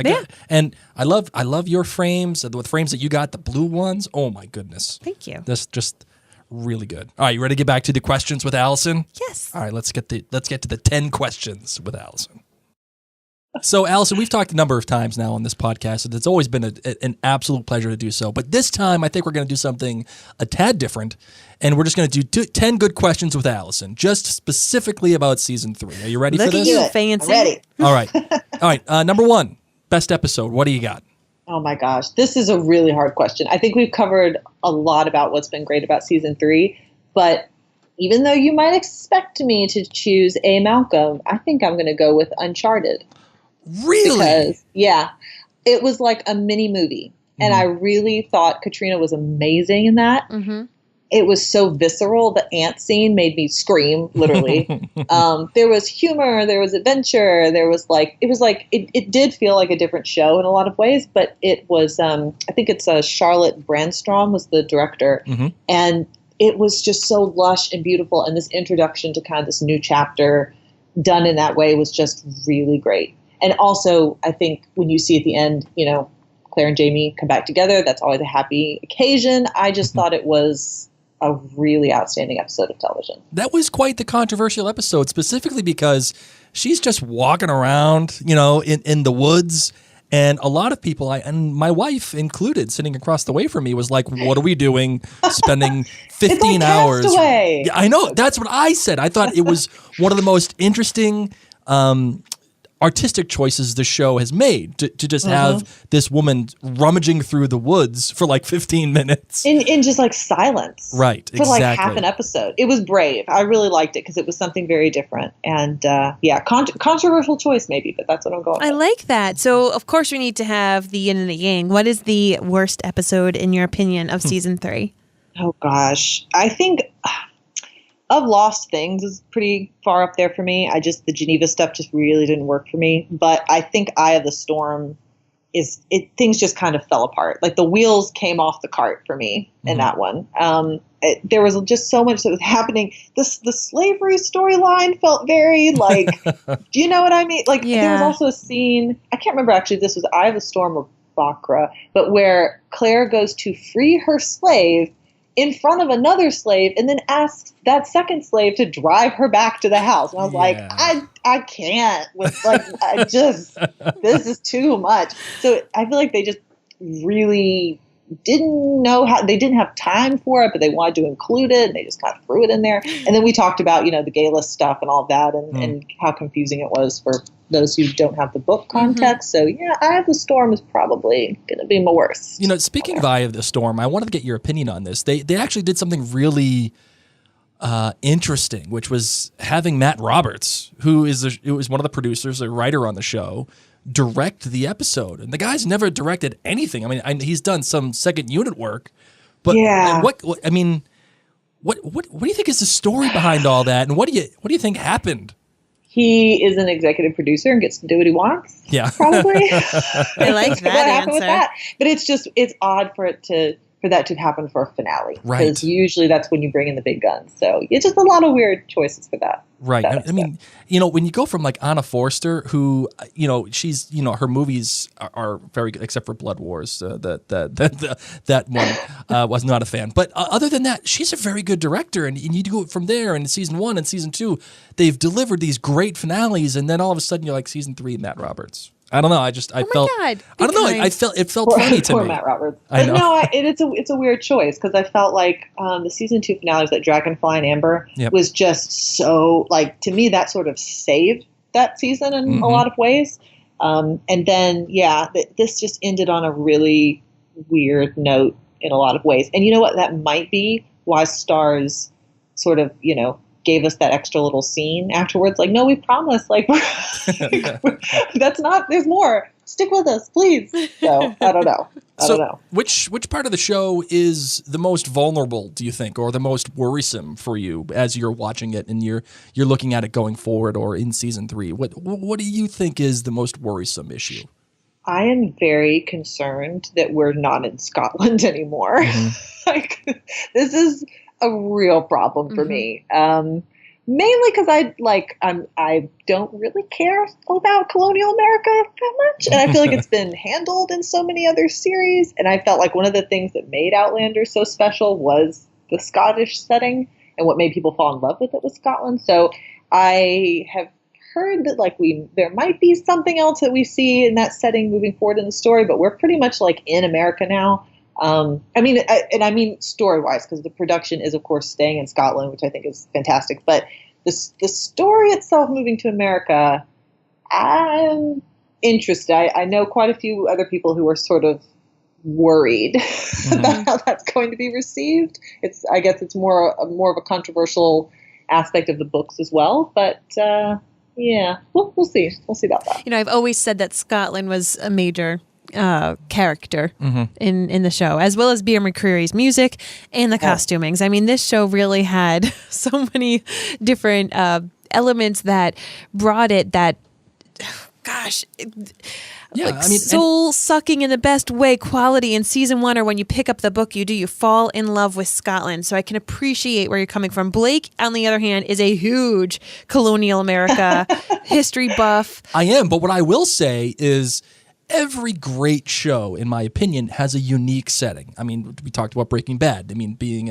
And I love your frames, the frames that you got, the blue ones. Oh my goodness. Thank you. That's just really good. All right, you ready to get back to the questions with Allison? Yes. All right, let's get to the 10 questions with Allison. So, Allison, we've talked a number of times now on this podcast, and it's always been an absolute pleasure to do so. But this time, I think we're going to do something a tad different, and we're just going to do 10 good questions with Allison, just specifically about season 3. Are you ready for this? Look at you, fancy. I'm ready. All right. All right. Number 1, best episode. What do you got? Oh my gosh, this is a really hard question. I think we've covered a lot about what's been great about season 3, but even though you might expect me to choose A. Malcolm, I think I'm going to go with Uncharted. Really? Because, yeah, it was like a mini movie. And I really thought Katrina was amazing in that. Mm-hmm. It was so visceral. The ant scene made me scream, literally. There was humor. There was adventure. There was it did feel like a different show in a lot of ways. But it was, I think it's Charlotte Brandstrom was the director. Mm-hmm. And it was just so lush and beautiful. And this introduction to kind of this new chapter done in that way was just really great. And also, I think when you see at the end, Claire and Jamie come back together, that's always a happy occasion. I just thought it was a really outstanding episode of television. That was quite the controversial episode, specifically because she's just walking around, in the woods. And a lot of people, and my wife included, sitting across the way from me, was like, what are we doing spending 15 hours? Castaway. Yeah, I know. That's what I said. I thought it was one of the most interesting artistic choices the show has made to just have this woman rummaging through the woods for like 15 minutes. In just like silence. Right, for like half an episode. It was brave. I really liked it because it was something very different. And controversial choice maybe, but that's what I'm going with. I like that. So, of course, we need to have the yin and the yang. What is the worst episode, in your opinion, of season 3? Oh, gosh. I think of Lost Things is pretty far up there for me. The Geneva stuff just really didn't work for me. But I think Eye of the Storm things just kind of fell apart. Like the wheels came off the cart for me in that one. There was just so much that was happening. The slavery storyline felt very like, do you know what I mean? Like there was also a scene, I can't remember actually, this was Eye of the Storm or Bakra, but where Claire goes to free her slave in front of another slave and then asks that second slave to drive her back to the house. And I was like, I can't with this is too much. So I feel like they just really didn't know how, they didn't have time for it, but they wanted to include it and they just kind of threw it in there. And then we talked about, the gay list stuff and all that and how confusing it was for those who don't have the book context. So yeah, Eye of the Storm is probably going to be my worst. Speaking of Eye of the Storm, I wanted to get your opinion on this. They actually did something really interesting, which was having Matt Roberts, who is one of the producers, a writer on the show, direct the episode. And the guy's never directed anything. I mean, he's done some second unit work, but what do you think is the story behind all that, and what do you think happened? He is an executive producer and gets to do what he wants. Yeah, probably. I like that answer. With that. But it's odd for that to happen for a finale, right? Because usually that's when you bring in the big guns. So it's just a lot of weird choices for that. Right. I mean, when you go from like Anna Forster, who, she's, her movies are very good, except for Blood Wars. That one was not a fan. But other than that, she's a very good director. And you go from there. And in season 1 and season 2, they've delivered these great finales. And then all of a sudden you're like, season 3, Matt Roberts. I don't know. I felt. God, I don't know. It felt funny to poor me. Matt Roberts. I know. No, it's a weird choice because I felt like the season 2 finales, that Dragonfly and Amber, was just so, like, to me that sort of saved that season in a lot of ways. And then this just ended on a really weird note in a lot of ways. And you know what? That might be why STARZ sort of gave us that extra little scene afterwards. Like, no, we promise. Like, that's not. There's more. Stick with us, please. So I don't know. I don't know. Which part of the show is the most vulnerable, do you think, or the most worrisome for you as you're watching it and you're looking at it going forward, or in season 3? What do you think is the most worrisome issue? I am very concerned that we're not in Scotland anymore. Like, this is a real problem for me. Mainly because I don't really care about colonial America that much, and I feel like it's been handled in so many other series. And I felt like one of the things that made Outlander so special was the Scottish setting, and what made people fall in love with it was Scotland. So I have heard that there might be something else that we see in that setting moving forward in the story, but we're pretty much like in America now. I mean story-wise, because the production is, of course, staying in Scotland, which I think is fantastic. But the story itself moving to America, I'm interested. I know quite a few other people who are sort of worried about how that's going to be received. I guess it's more of a controversial aspect of the books as well. But we'll see. We'll see about that. I've always said that Scotland was a major character in the show, as well as Bear McCreary's music and the costumings. I mean, this show really had so many different elements that brought it that, soul sucking in the best way quality in season 1, or when you pick up the book, you fall in love with Scotland. So I can appreciate where you're coming from. Blake, on the other hand, is a huge colonial America history buff. I am, but what I will say is, every great show, in my opinion, has a unique setting. I mean, we talked about Breaking Bad. I mean, being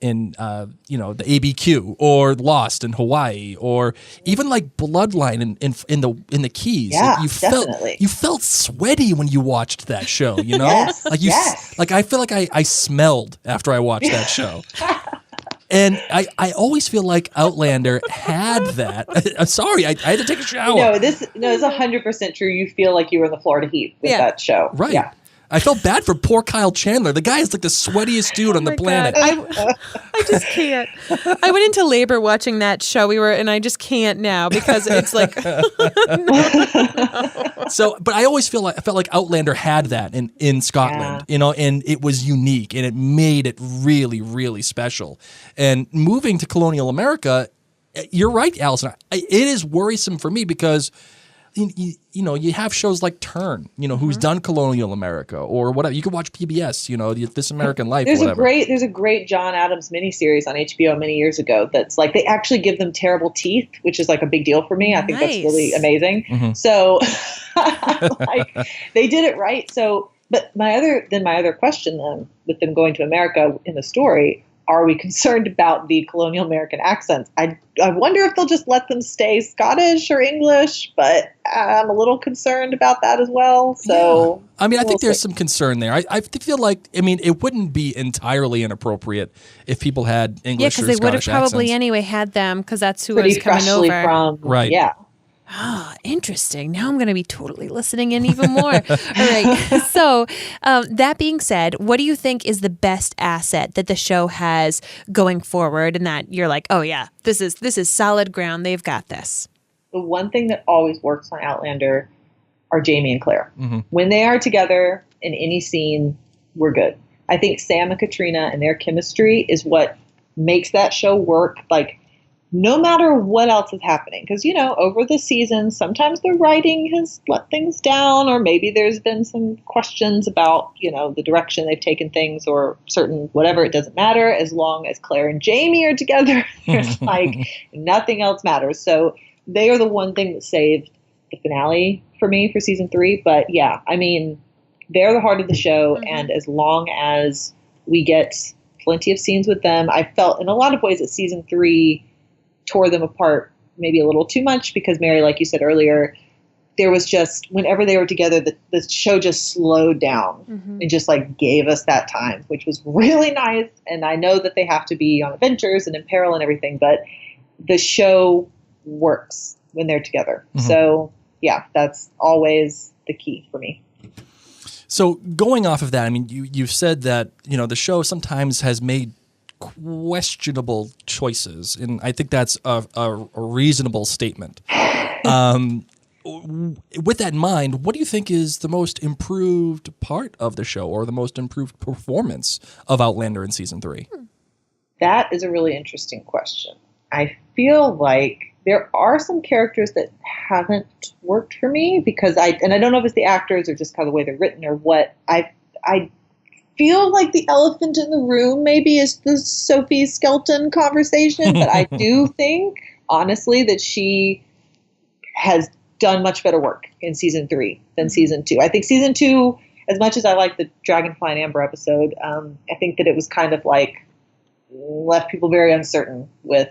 in the ABQ, or Lost in Hawaii, or even like Bloodline in the Keys. Yeah, like you felt sweaty when you watched that show. Yes, like I feel like I smelled after I watched that show. And I always feel like Outlander had that. I'm sorry, I had to take a shower. No, it's 100% true. You feel like you were in the Florida heat with that show. Right. Yeah. I felt bad for poor Kyle Chandler. The guy is like the sweatiest dude on the planet. I just can't. I went into labor watching that show. And I just can't now because it's like. So, but I always felt like Outlander had that in Scotland, and it was unique, and it made it really, really special. And moving to colonial America, you're right, Allison. It is worrisome for me because. You have shows like Turn, who's done colonial America, or whatever. You could watch PBS, This American Life. There's a great John Adams miniseries on HBO many years ago that's like, they actually give them terrible teeth, which is like a big deal for me. I think that's really amazing. So they did it right. So, but my other question then, with them going to America in the story, are we concerned about the colonial American accents? I wonder if they'll just let them stay Scottish or English, but I'm a little concerned about that as well. So, yeah. I mean, I think there's some concern there. I feel like, it wouldn't be entirely inappropriate if people had English or Scottish accents. Yeah, because they would have probably anyway had them, because that's who pretty was coming freshly over. From, right. Yeah. Interesting. Now I'm going to be totally listening in even more. All right. So that being said, what do you think is the best asset that the show has going forward, and that you're like, oh yeah, this is solid ground. They've got this. The one thing that always works on Outlander are Jamie and Claire. When they are together in any scene, we're good. I think Sam and Katrina and their chemistry is what makes that show work. Like, no matter what else is happening, because, over the season, sometimes the writing has let things down, or maybe there's been some questions about, the direction they've taken things or certain whatever. It doesn't matter as long as Claire and Jamie are together. There's like nothing else matters. So they are the one thing that saved the finale for me for season 3. But yeah, I mean, they're the heart of the show. And as long as we get plenty of scenes with them, I felt in a lot of ways that season 3 tore them apart maybe a little too much, because Mary, like you said earlier, there was just, whenever they were together, the show just slowed down and just like gave us that time, which was really nice. And I know that they have to be on adventures and in peril and everything, but the show works when they're together. So yeah, that's always the key for me. So going off of that, I mean, you've said that, the show sometimes has made questionable choices, and I think that's a reasonable statement. With that in mind, what do you think is the most improved part of the show, or the most improved performance of Outlander in season 3? That is a really interesting question. I feel like there are some characters that haven't worked for me because I don't know if it's the actors or just kind of the way they're written or what. I feel like the elephant in the room maybe is the Sophie Skelton conversation, but I do think, honestly, that she has done much better work in season 3 than season 2. I think season 2, as much as I like the Dragonfly and Amber episode, I think that it was kind of like left people very uncertain with,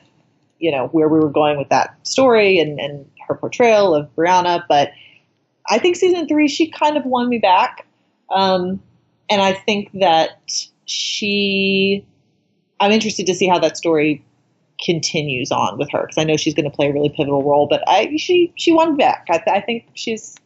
where we were going with that story and her portrayal of Brianna. But I think season 3, she kind of won me back. And I think that I'm interested to see how that story continues on with her, because I know she's going to play a really pivotal role, but she won back. I think she's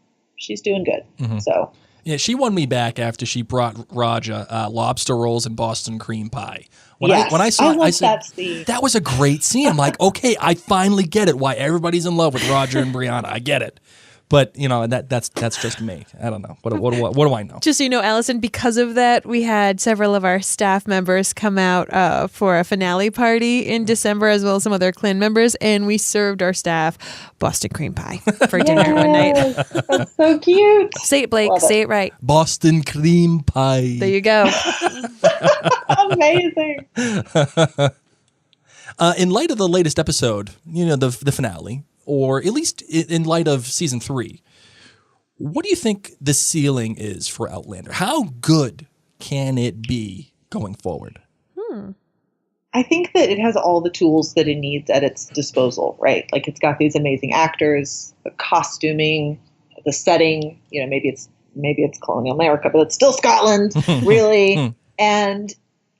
doing good. So yeah, she won me back after she brought Raja lobster rolls and Boston cream pie. When I saw it, I said, that was a great scene. I'm like, okay, I finally get it why everybody's in love with Roger and Brianna. I get it. But, that's just me. I don't know. What do I know? Just so you know, Allison, because of that, we had several of our staff members come out for a finale party in December, as well as some other clan members, and we served our staff Boston cream pie for dinner one night. That's so cute. Say it, Blake. Say it right. Boston cream pie. There you go. Amazing. In light of the latest episode, the finale, or at least in light of season 3, what do you think the ceiling is for Outlander? How good can it be going forward? I think that it has all the tools that it needs at its disposal, right? Like, it's got these amazing actors, the costuming, the setting, maybe it's colonial America, but it's still Scotland, really. And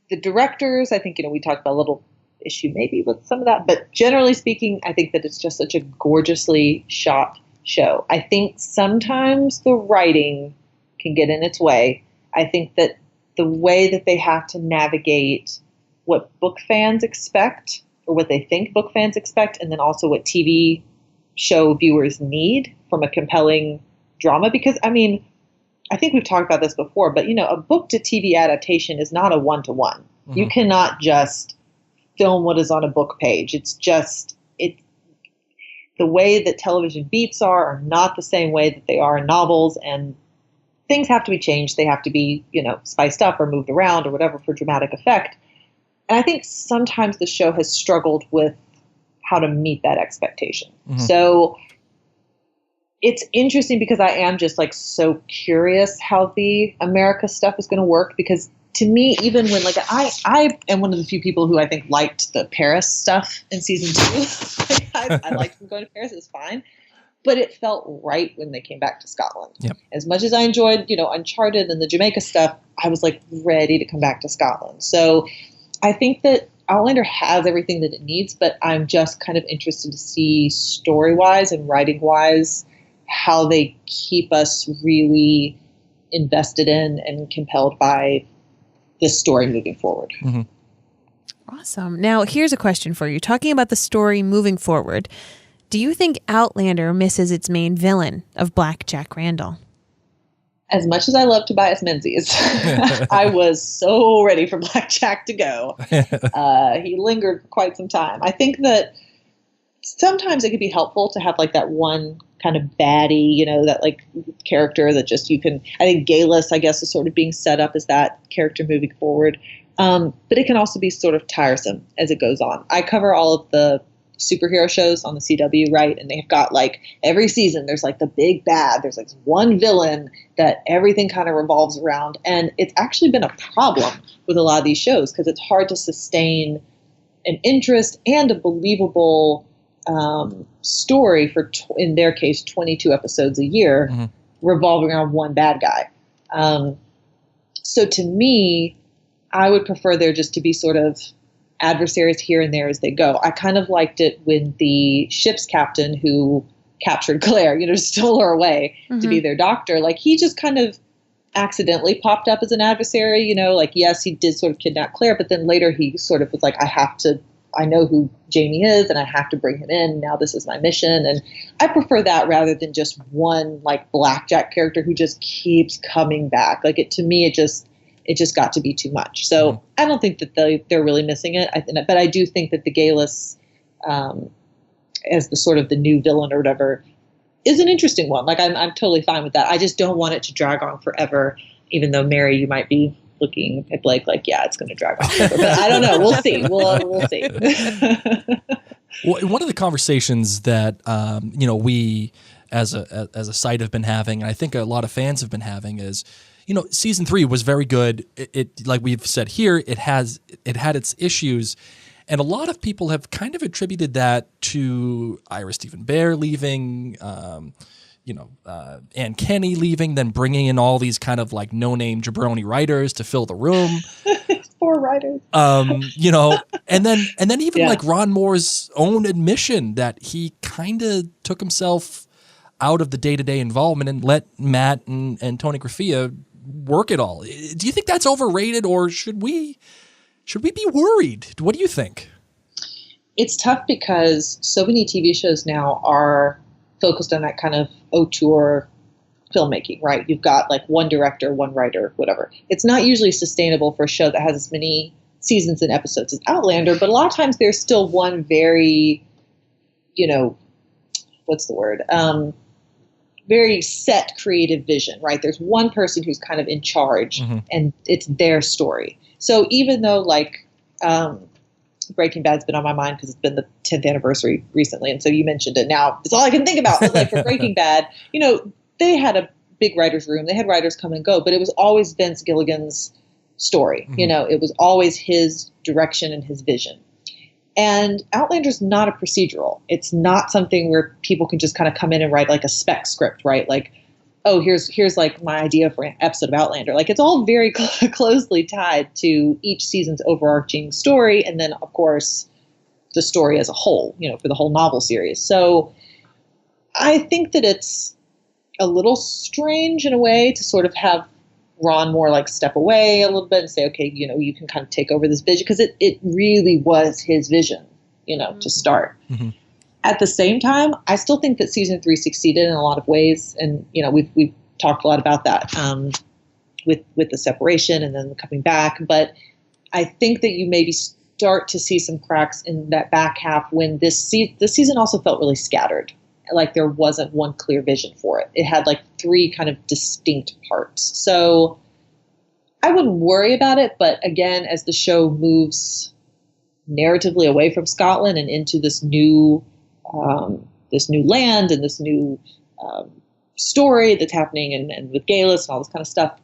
the directors, I think, we talked about a little issue maybe with some of that, but generally speaking, I think that it's just such a gorgeously shot show. I think sometimes the writing can get in its way. I think that the way that they have to navigate what book fans expect, or what they think book fans expect, and then also what TV show viewers need from a compelling drama, because I think we've talked about this before, but a book to TV adaptation is not a one-to-one. You cannot just film what is on a book page. It's just, the way that television beats are not the same way that they are in novels, and things have to be changed. They have to be, spiced up or moved around or whatever for dramatic effect. And I think sometimes the show has struggled with how to meet that expectation. So it's interesting, because I am just like so curious how the America stuff is going to work, because to me, even when I am one of the few people who I think liked the Paris stuff in season 2. I liked them going to Paris. It was fine. But it felt right when they came back to Scotland. Yep. As much as I enjoyed, Uncharted and the Jamaica stuff, I was like ready to come back to Scotland. So I think that Outlander has everything that it needs, but I'm just kind of interested to see story-wise and writing-wise how they keep us really invested in and compelled by this story moving forward. Mm-hmm. Awesome. Now, here's a question for you. Talking about the story moving forward, do you think Outlander misses its main villain of Black Jack Randall? As much as I love Tobias Menzies, I was so ready for Black Jack to go. He lingered for quite some time. I think that sometimes it could be helpful to have like that one kind of baddie, you know, that like character that just you can, I think Galus, I guess, is sort of being set up as that character moving forward. But it can also be sort of tiresome as it goes on. I cover all of the superhero shows on the CW, right? And they've got like every season there's like the big bad, there's like one villain that everything kind of revolves around. And it's actually been a problem with a lot of these shows because it's hard to sustain an interest and a believable story for, in their case, 22 episodes a year revolving around one bad guy. So to me, I would prefer there just to be sort of adversaries here and there as they go. I kind of liked it when the ship's captain who captured Claire, you know, stole her away to be their doctor. Like he just kind of accidentally popped up as an adversary, you know, like, yes, he did sort of kidnap Claire, but then later he sort of was like, I know who Jamie is and I have to bring him in. Now this is my mission. And I prefer that rather than just one like blackjack character who just keeps coming back. Like to me, it just got to be too much. So I don't think that they're really missing it. But I do think that the Galus, as the sort of the new villain or whatever, is an interesting one. Like I'm totally fine with that. I just don't want it to drag on forever, even though Mary, you might be looking at Blake like, yeah, it's going to drag on forever. But I don't know. We'll see. We'll see. Well, one of the conversations that, we as a site have been having, and I think a lot of fans have been having is, season 3 was very good. It like we've said here, it had its issues, and a lot of people have kind of attributed that to Ira Stephen Bear leaving, Ann Kenny leaving, then bringing in all these kind of like no-name jabroni writers to fill the room. Poor writers. And then even like Ron Moore's own admission that he kind of took himself out of the day-to-day involvement and let Matt and Tony Grafia work it all. Do you think that's overrated, or should we be worried? What do you think? It's tough because so many TV shows now are focused on that kind of auteur filmmaking, right? You've got like one director, one writer, whatever. It's not usually sustainable for a show that has as many seasons and episodes as Outlander, but a lot of times there's still one very, very set creative vision, right? There's one person who's kind of in charge and it's their story. So even though like Breaking Bad's been on my mind because it's been the 10th anniversary recently, and so you mentioned it. Now it's all I can think about. But like for Breaking Bad, they had a big writer's room. They had writers come and go, but it was always Vince Gilligan's story. It was always his direction and his vision. And Outlander's not a procedural. It's not something where people can just kind of come in and write like a spec script, right? Like, oh, here's like my idea for an episode of Outlander. Like it's all very closely tied to each season's overarching story. And then of course the story as a whole, for the whole novel series. So I think that it's a little strange in a way to sort of have Ron Moore like step away a little bit and say, okay, you can kind of take over this vision, because it really was his vision, to start. At the same time, I still think that season 3 succeeded in a lot of ways, and we've talked a lot about that with the separation and then the coming back. But I think that you maybe start to see some cracks in that back half when the season also felt really scattered. Like there wasn't one clear vision for it. It had like 3 kind of distinct parts. So I wouldn't worry about it. But again, as the show moves narratively away from Scotland and into this new land and this new story that's happening and with Galus and all this kind of stuff,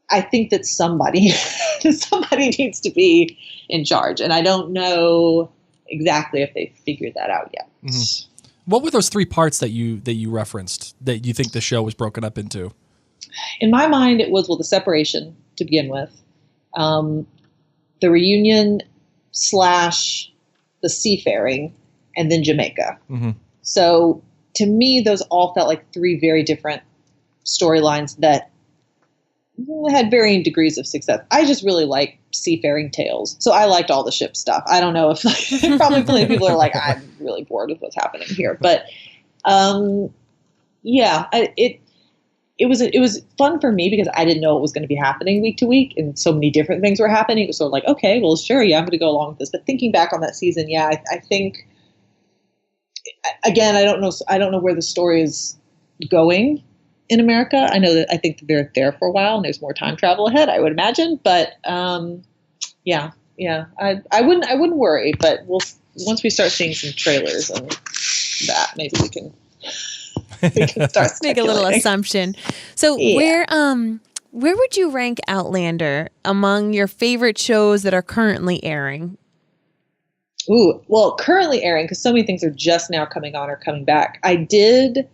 I think that somebody needs to be in charge. And I don't know exactly if they figured that out yet. What were those 3 parts that you referenced that you think the show was broken up into? In my mind, it was, the separation to begin with, the reunion / the seafaring, and then Jamaica. Mm-hmm. So to me, those all felt like 3 very different storylines that had varying degrees of success. I just really like seafaring tales. So I liked all the ship stuff. I don't know if probably plenty of people are like, I'm really bored with what's happening here. But it was fun for me because I didn't know what was going to be happening week to week, and so many different things were happening. It was sort of like, okay, well, sure, yeah, I'm going to go along with this. But thinking back on that season, yeah, I think, again, I don't know where the story is going in America. I think they're there for a while, and there's more time travel ahead, I would imagine. But I wouldn't worry. But once we start seeing some trailers and that, maybe we can start make a little assumption. So where would you rank Outlander among your favorite shows that are currently airing? Ooh, well, currently airing, because so many things are just now coming on or coming back. I did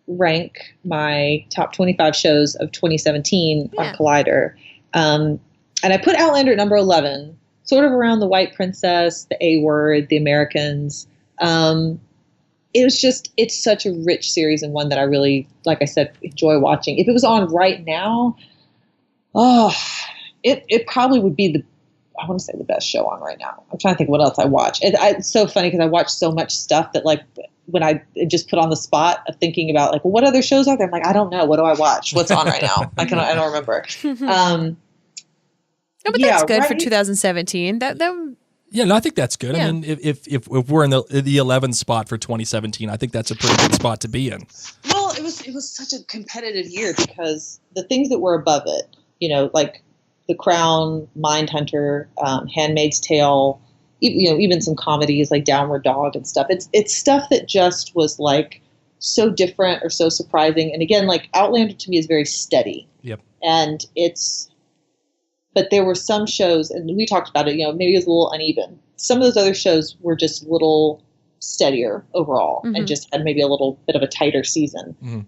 rank my top 25 shows of 2017 on Collider. And I put Outlander at number 11, sort of around the White Princess, the A Word, the Americans. It's such a rich series, and one that I really, like I said, enjoy watching. If it was on right now, it probably would be I want to say the best show on right now. I'm trying to think what else I watch. It's so funny because I watch so much stuff that, like, when I just put on the spot of thinking about, like, well, what other shows are there? I'm like, I don't know. What do I watch? What's on right now? I don't remember. No, but that's good for 2017. Yeah, no, I think that's good. Yeah. I mean, if we're in the 11th spot for 2017, I think that's a pretty good spot to be in. Well, it was such a competitive year because the things that were above it, like The Crown, Mindhunter, Handmaid's Tale, even some comedies like Downward Dog and stuff. It's stuff that just was like so different or so surprising. And again, like Outlander to me is very steady. Yep. And but there were some shows, and we talked about it, maybe it was a little uneven. Some of those other shows were just a little steadier overall, and just had maybe a little bit of a tighter season. Mm-hmm.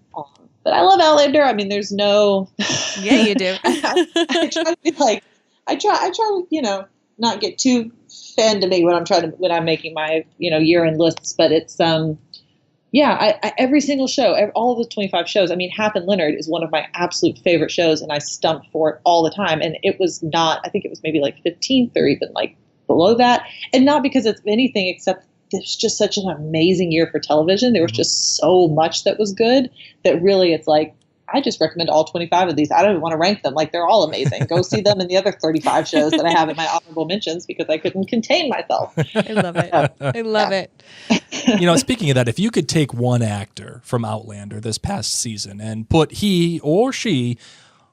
But I love Outlander. I mean, there's no. Yeah, you do. I try to be like, I try to, not get too fan to me when I'm making my, year-end lists. But it's, every single show, all of the 25 shows. I mean, Hap and Leonard is one of my absolute favorite shows, and I stumped for it all the time. And it was not. I think it was maybe like 15th or even like below that, and not because it's anything except. There's just such an amazing year for television. There was just so much that was good that really it's like, I just recommend all 25 of these. I don't even want to rank them. Like, they're all amazing. Go see them in the other 35 shows that I have in my honorable mentions because I couldn't contain myself. I love it. I love it. Speaking of that, if you could take one actor from Outlander this past season and put he or she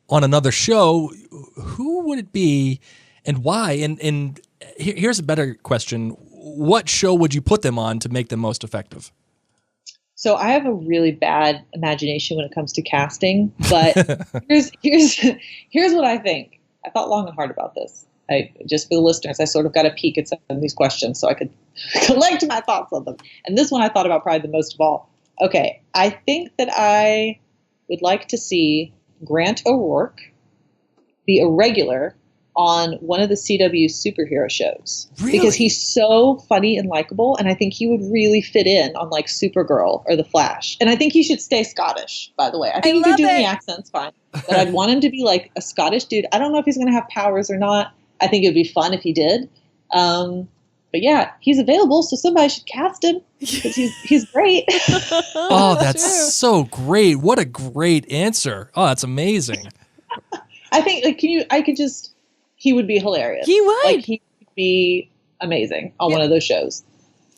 on another show, who would it be and why? And here's a better question. What show would you put them on to make them most effective? So I have a really bad imagination when it comes to casting, but here's what I think. I thought long and hard about this. Just for the listeners, I sort of got a peek at some of these questions so I could collect my thoughts on them. And this one I thought about probably the most of all. Okay, I think that I would like to see Grant O'Rourke be a regular on one of the CW superhero shows. Really? Because he's so funny and likable, and I think he would really fit in on like Supergirl or The Flash. And I think he should stay Scottish, by the way. I think he could do any accents fine. But I'd want him to be like a Scottish dude. I don't know if he's going to have powers or not. I think it would be fun if he did. But yeah, he's available, so somebody should cast him because he's great. Oh, that's so great. What a great answer. Oh, that's amazing. I think he would be hilarious. He would. Like, he would be amazing on one of those shows.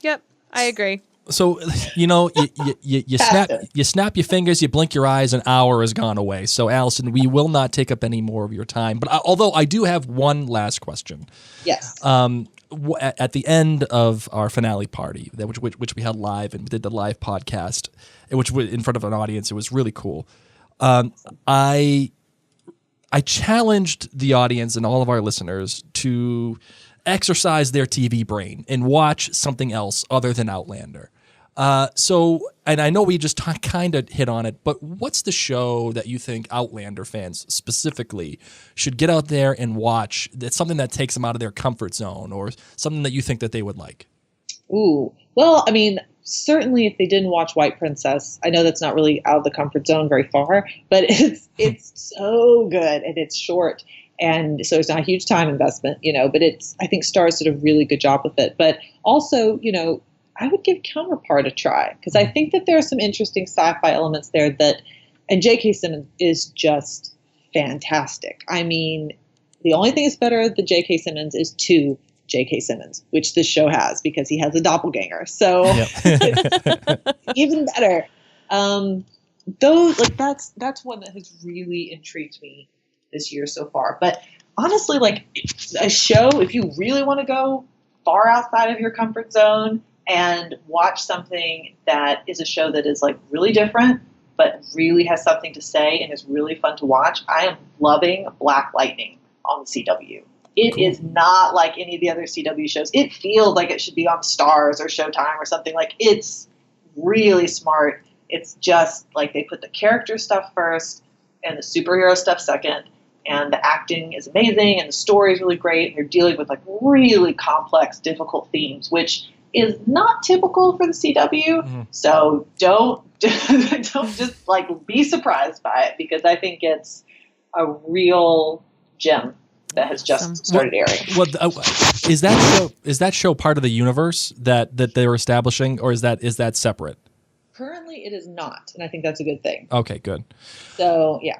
Yep, I agree. So, you snap your fingers, you blink your eyes, an hour has gone away. So, Allison, we will not take up any more of your time. But although I do have one last question. Yes. At the end of our finale party, which we had live and we did the live podcast, which was in front of an audience, it was really cool. I challenged the audience and all of our listeners to exercise their TV brain and watch something else other than Outlander. So, and I know we just kind of hit on it, but what's the show that you think Outlander fans specifically should get out there and watch? That's something that takes them out of their comfort zone, or something that you think that they would like? Ooh, well, I mean, certainly if they didn't watch White Princess, I know that's not really out of the comfort zone very far, but it's so good and it's short. And so it's not a huge time investment, but I think STARZ did a really good job with it. But also, I would give Counterpart a try, because I think that there are some interesting sci-fi elements there and J.K. Simmons is just fantastic. I mean, the only thing that's better than J.K. Simmons is 2 J.K. Simmons, which this show has, because he has a doppelganger. So it's even better. That's one that has really intrigued me this year so far. But honestly, a show, if you really want to go far outside of your comfort zone and watch something that is a show that is really different, but really has something to say and is really fun to watch, I am loving Black Lightning on the CW. It is not like any of the other CW shows. It feels like it should be on STARZ or Showtime or something. It's really smart. It's just they put the character stuff first and the superhero stuff second. And the acting is amazing and the story is really great. And they're dealing with really complex, difficult themes, which is not typical for the CW. Mm-hmm. So don't just be surprised by it, because I think it's a real gem that has just started airing. Is that show part of the universe that they're establishing, or is that separate? Currently, it is not, and I think that's a good thing. Okay, good. So, yeah.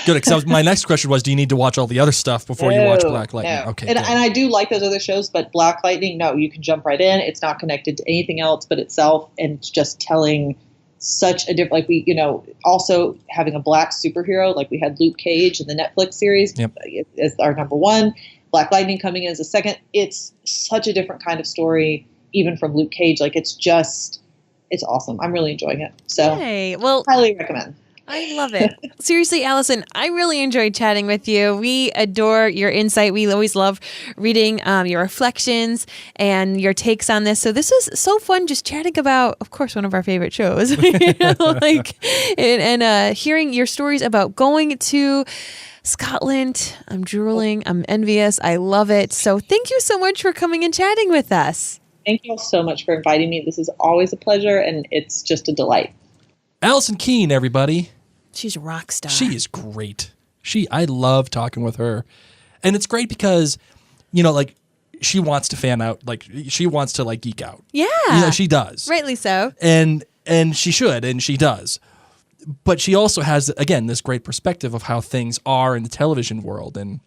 Good, because my next question was, do you need to watch all the other stuff before you watch Black Lightning? No. Okay, and I do like those other shows, but Black Lightning, no, you can jump right in. It's not connected to anything else but itself, and it's just telling such a different, also having a black superhero, we had Luke Cage in the Netflix series as our number one, Black Lightning coming in as a second. It's such a different kind of story, even from Luke Cage. It's awesome. I'm really enjoying it. So, highly recommend. I love it. Seriously, Allison, I really enjoyed chatting with you. We adore your insight. We always love reading your reflections and your takes on this. So this was so fun, just chatting about, of course, one of our favorite shows, and hearing your stories about going to Scotland. I'm drooling. I'm envious. I love it. So thank you so much for coming and chatting with us. Thank you all so much for inviting me. This is always a pleasure, and it's just a delight. Allison Keene, everybody. She's a rock star. She is great. I love talking with her. And it's great because, she wants to fan out. She wants to, geek out. Yeah. She does. Rightly so. And she should, and she does. But she also has, again, this great perspective of how things are in the television world, and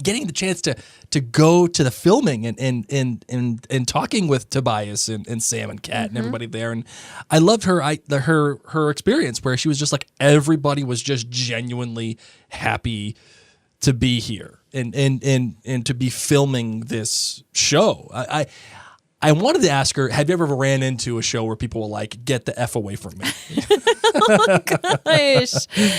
getting the chance to go to the filming and talking with Tobias and Sam and Kat and everybody there. And I loved her experience, where she was just everybody was just genuinely happy to be here and to be filming this show. I wanted to ask her, have you ever ran into a show where people were get the F away from me? Oh, gosh.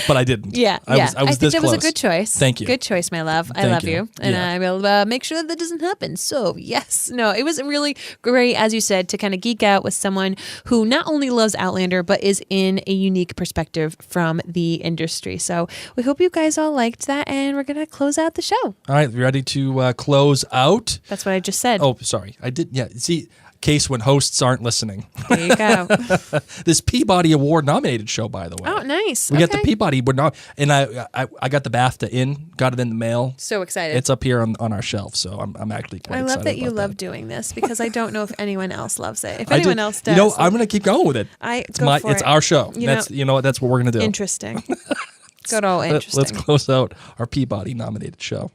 But I didn't. Yeah, I was I think this that was a close. good choice. Thank you. Good choice, my love. I love you. And I will make sure that doesn't happen. So, yes. No, it was really great, as you said, to kind of geek out with someone who not only loves Outlander, but is in a unique perspective from the industry. So, we hope you guys all liked that, and we're going to close out the show. All right, ready to close out? That's what I just said. Oh, sorry. I did. Yeah. See, case when hosts aren't listening. There you go. This Peabody Award nominated show, by the way. Oh, nice. We got the Peabody Award, and I got the BAFTA got it in the mail. So excited. It's up here on our shelf, so I'm actually quite excited. I love that you love doing this, because I don't know if anyone else loves it. If anyone else does, I'm going to keep going with it. It's our show. That's what we're going to do. Interesting. Good old interesting. Let's close out our Peabody nominated show.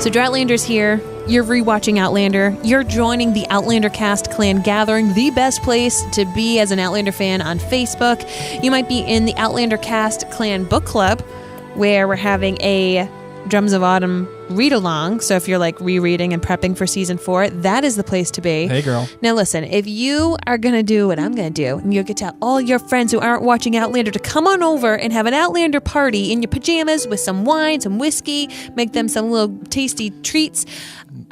So Droughtlander's here. You're rewatching Outlander. You're joining the Outlander Cast Clan Gathering, the best place to be as an Outlander fan on Facebook. You might be in the Outlander Cast Clan Book Club, where we're having a Drums of Autumn read along. So if you're like rereading and prepping for season 4, that is the place to be. Hey, girl. Now listen, if you are going to do what I'm going to do, and you get to tell all your friends who aren't watching Outlander to come on over and have an Outlander party in your pajamas with some wine, some whiskey, make them some little tasty treats.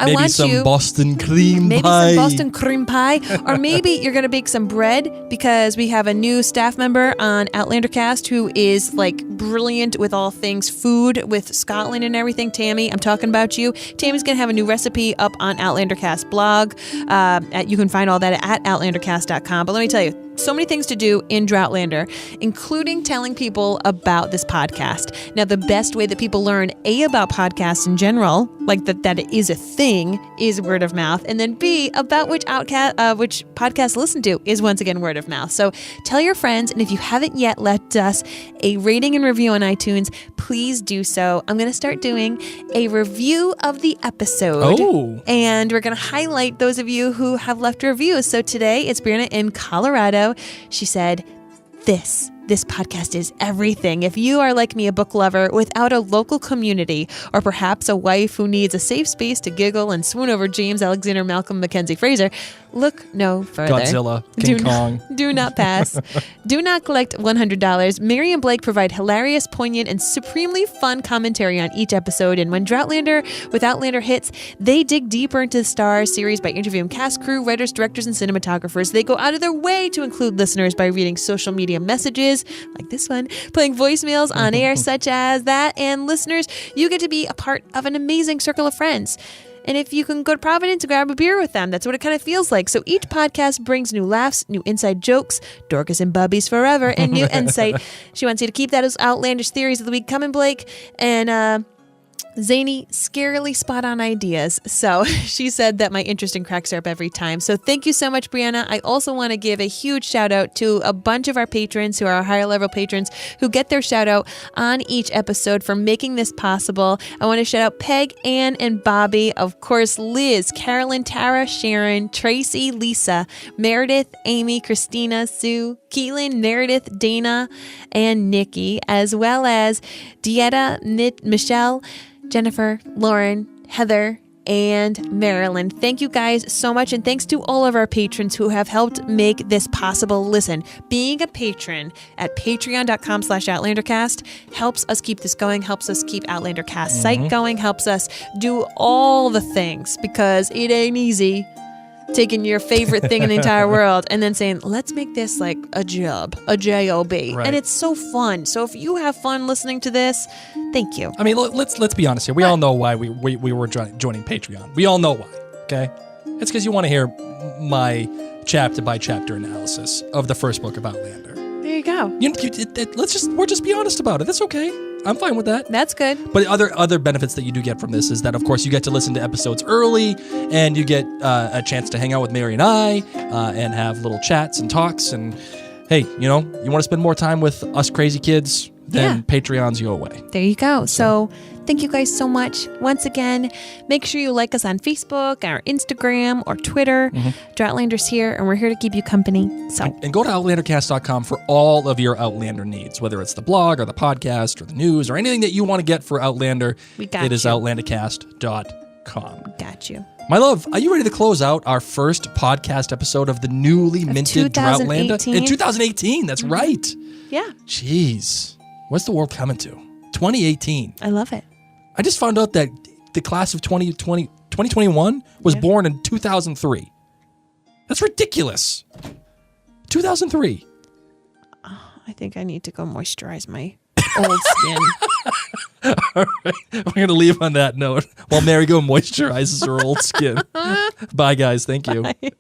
Maybe some Boston cream pie. Maybe some Boston cream pie. Or maybe you're going to bake some bread because we have a new staff member on Outlander Cast who is like brilliant with all things food with Scotland and everything. Tammy, I'm talking about you. Tammy's going to have a new recipe up on Outlander Cast blog. You can find all that at outlandercast.com. But let me tell you, so many things to do in Droughtlander, including telling people about this podcast. Now, the best way that people learn A, about podcasts in general, like that it is a thing, is word of mouth. And then B, about which podcast to listen to is once again word of mouth. So tell your friends. And if you haven't yet left us a rating and review on iTunes, please do so. I'm going to start doing a review of the episode. Oh. And we're going to highlight those of you who have left reviews. So today it's Brianna in Colorado. She said, This podcast is everything. If you are like me, a book lover without a local community, or perhaps a wife who needs a safe space to giggle and swoon over James Alexander Malcolm Mackenzie Fraser, look no further. Godzilla, King Kong. Do not pass. Do not collect $100. Mary and Blake provide hilarious, poignant, and supremely fun commentary on each episode. And when Droughtlander with Outlander hits, they dig deeper into the STARZ series by interviewing cast, crew, writers, directors, and cinematographers. They go out of their way to include listeners by reading social media messages, like this one, playing voicemails on air such as that. And listeners, you get to be a part of an amazing circle of friends. And if you can go to Providence and grab a beer with them, that's what it kind of feels like. So each podcast brings new laughs, new inside jokes, Dorcas and Bubbies forever, and new insight. She wants you to keep that as outlandish theories of the week coming, Blake. And zany, scarily spot-on ideas. So she said that my interest in cracks her up every time. So thank you so much, Brianna. I also want to give a huge shout-out to a bunch of our patrons who are our higher-level patrons who get their shout-out on each episode for making this possible. I want to shout-out Peg, Ann, and Bobby. Of course, Liz, Carolyn, Tara, Sharon, Tracy, Lisa, Meredith, Amy, Christina, Sue, Keelan, Meredith, Dana, and Nikki, as well as Dieta, Michelle, Jennifer, Lauren, Heather, and Marilyn. Thank you guys so much. And thanks to all of our patrons who have helped make this possible. Listen, being a patron at patreon.com/OutlanderCast helps us keep this going, helps us keep Outlandercast site going, helps us do all the things because it ain't easy taking your favorite thing in the entire world and then saying, let's make this like a job, a job. Right. And it's so fun. So if you have fun listening to this, thank you. I mean, let's be honest here. We all know why we were joining Patreon. We all know why, okay? It's because you want to hear my chapter-by-chapter analysis of the first book of Outlander. There you go. We'll just be honest about it. That's okay. I'm fine with that. That's good. But other benefits that you do get from this is that, of course, you get to listen to episodes early, and you get a chance to hang out with Mary and I, and have little chats and talks. And hey, you want to spend more time with us crazy kids, then Patreon's your way. There you go. So thank you guys so much. Once again, make sure you like us on Facebook, our Instagram, or Twitter. Droughtlander's here, and we're here to keep you company. So and go to outlandercast.com for all of your Outlander needs, whether it's the blog or the podcast or the news or anything that you want to get for Outlander. It is outlandercast.com. Got you. My love, are you ready to close out our first podcast episode of the newly minted Droughtlander? In 2018, that's right. Yeah. Jeez. What's the world coming to? 2018. I love it. I just found out that the class of 2021 was born in 2003. That's ridiculous. 2003. I think I need to go moisturize my old skin. All right. We're going to leave on that note while Mary go moisturizes her old skin. Bye, guys. Thank you. Bye.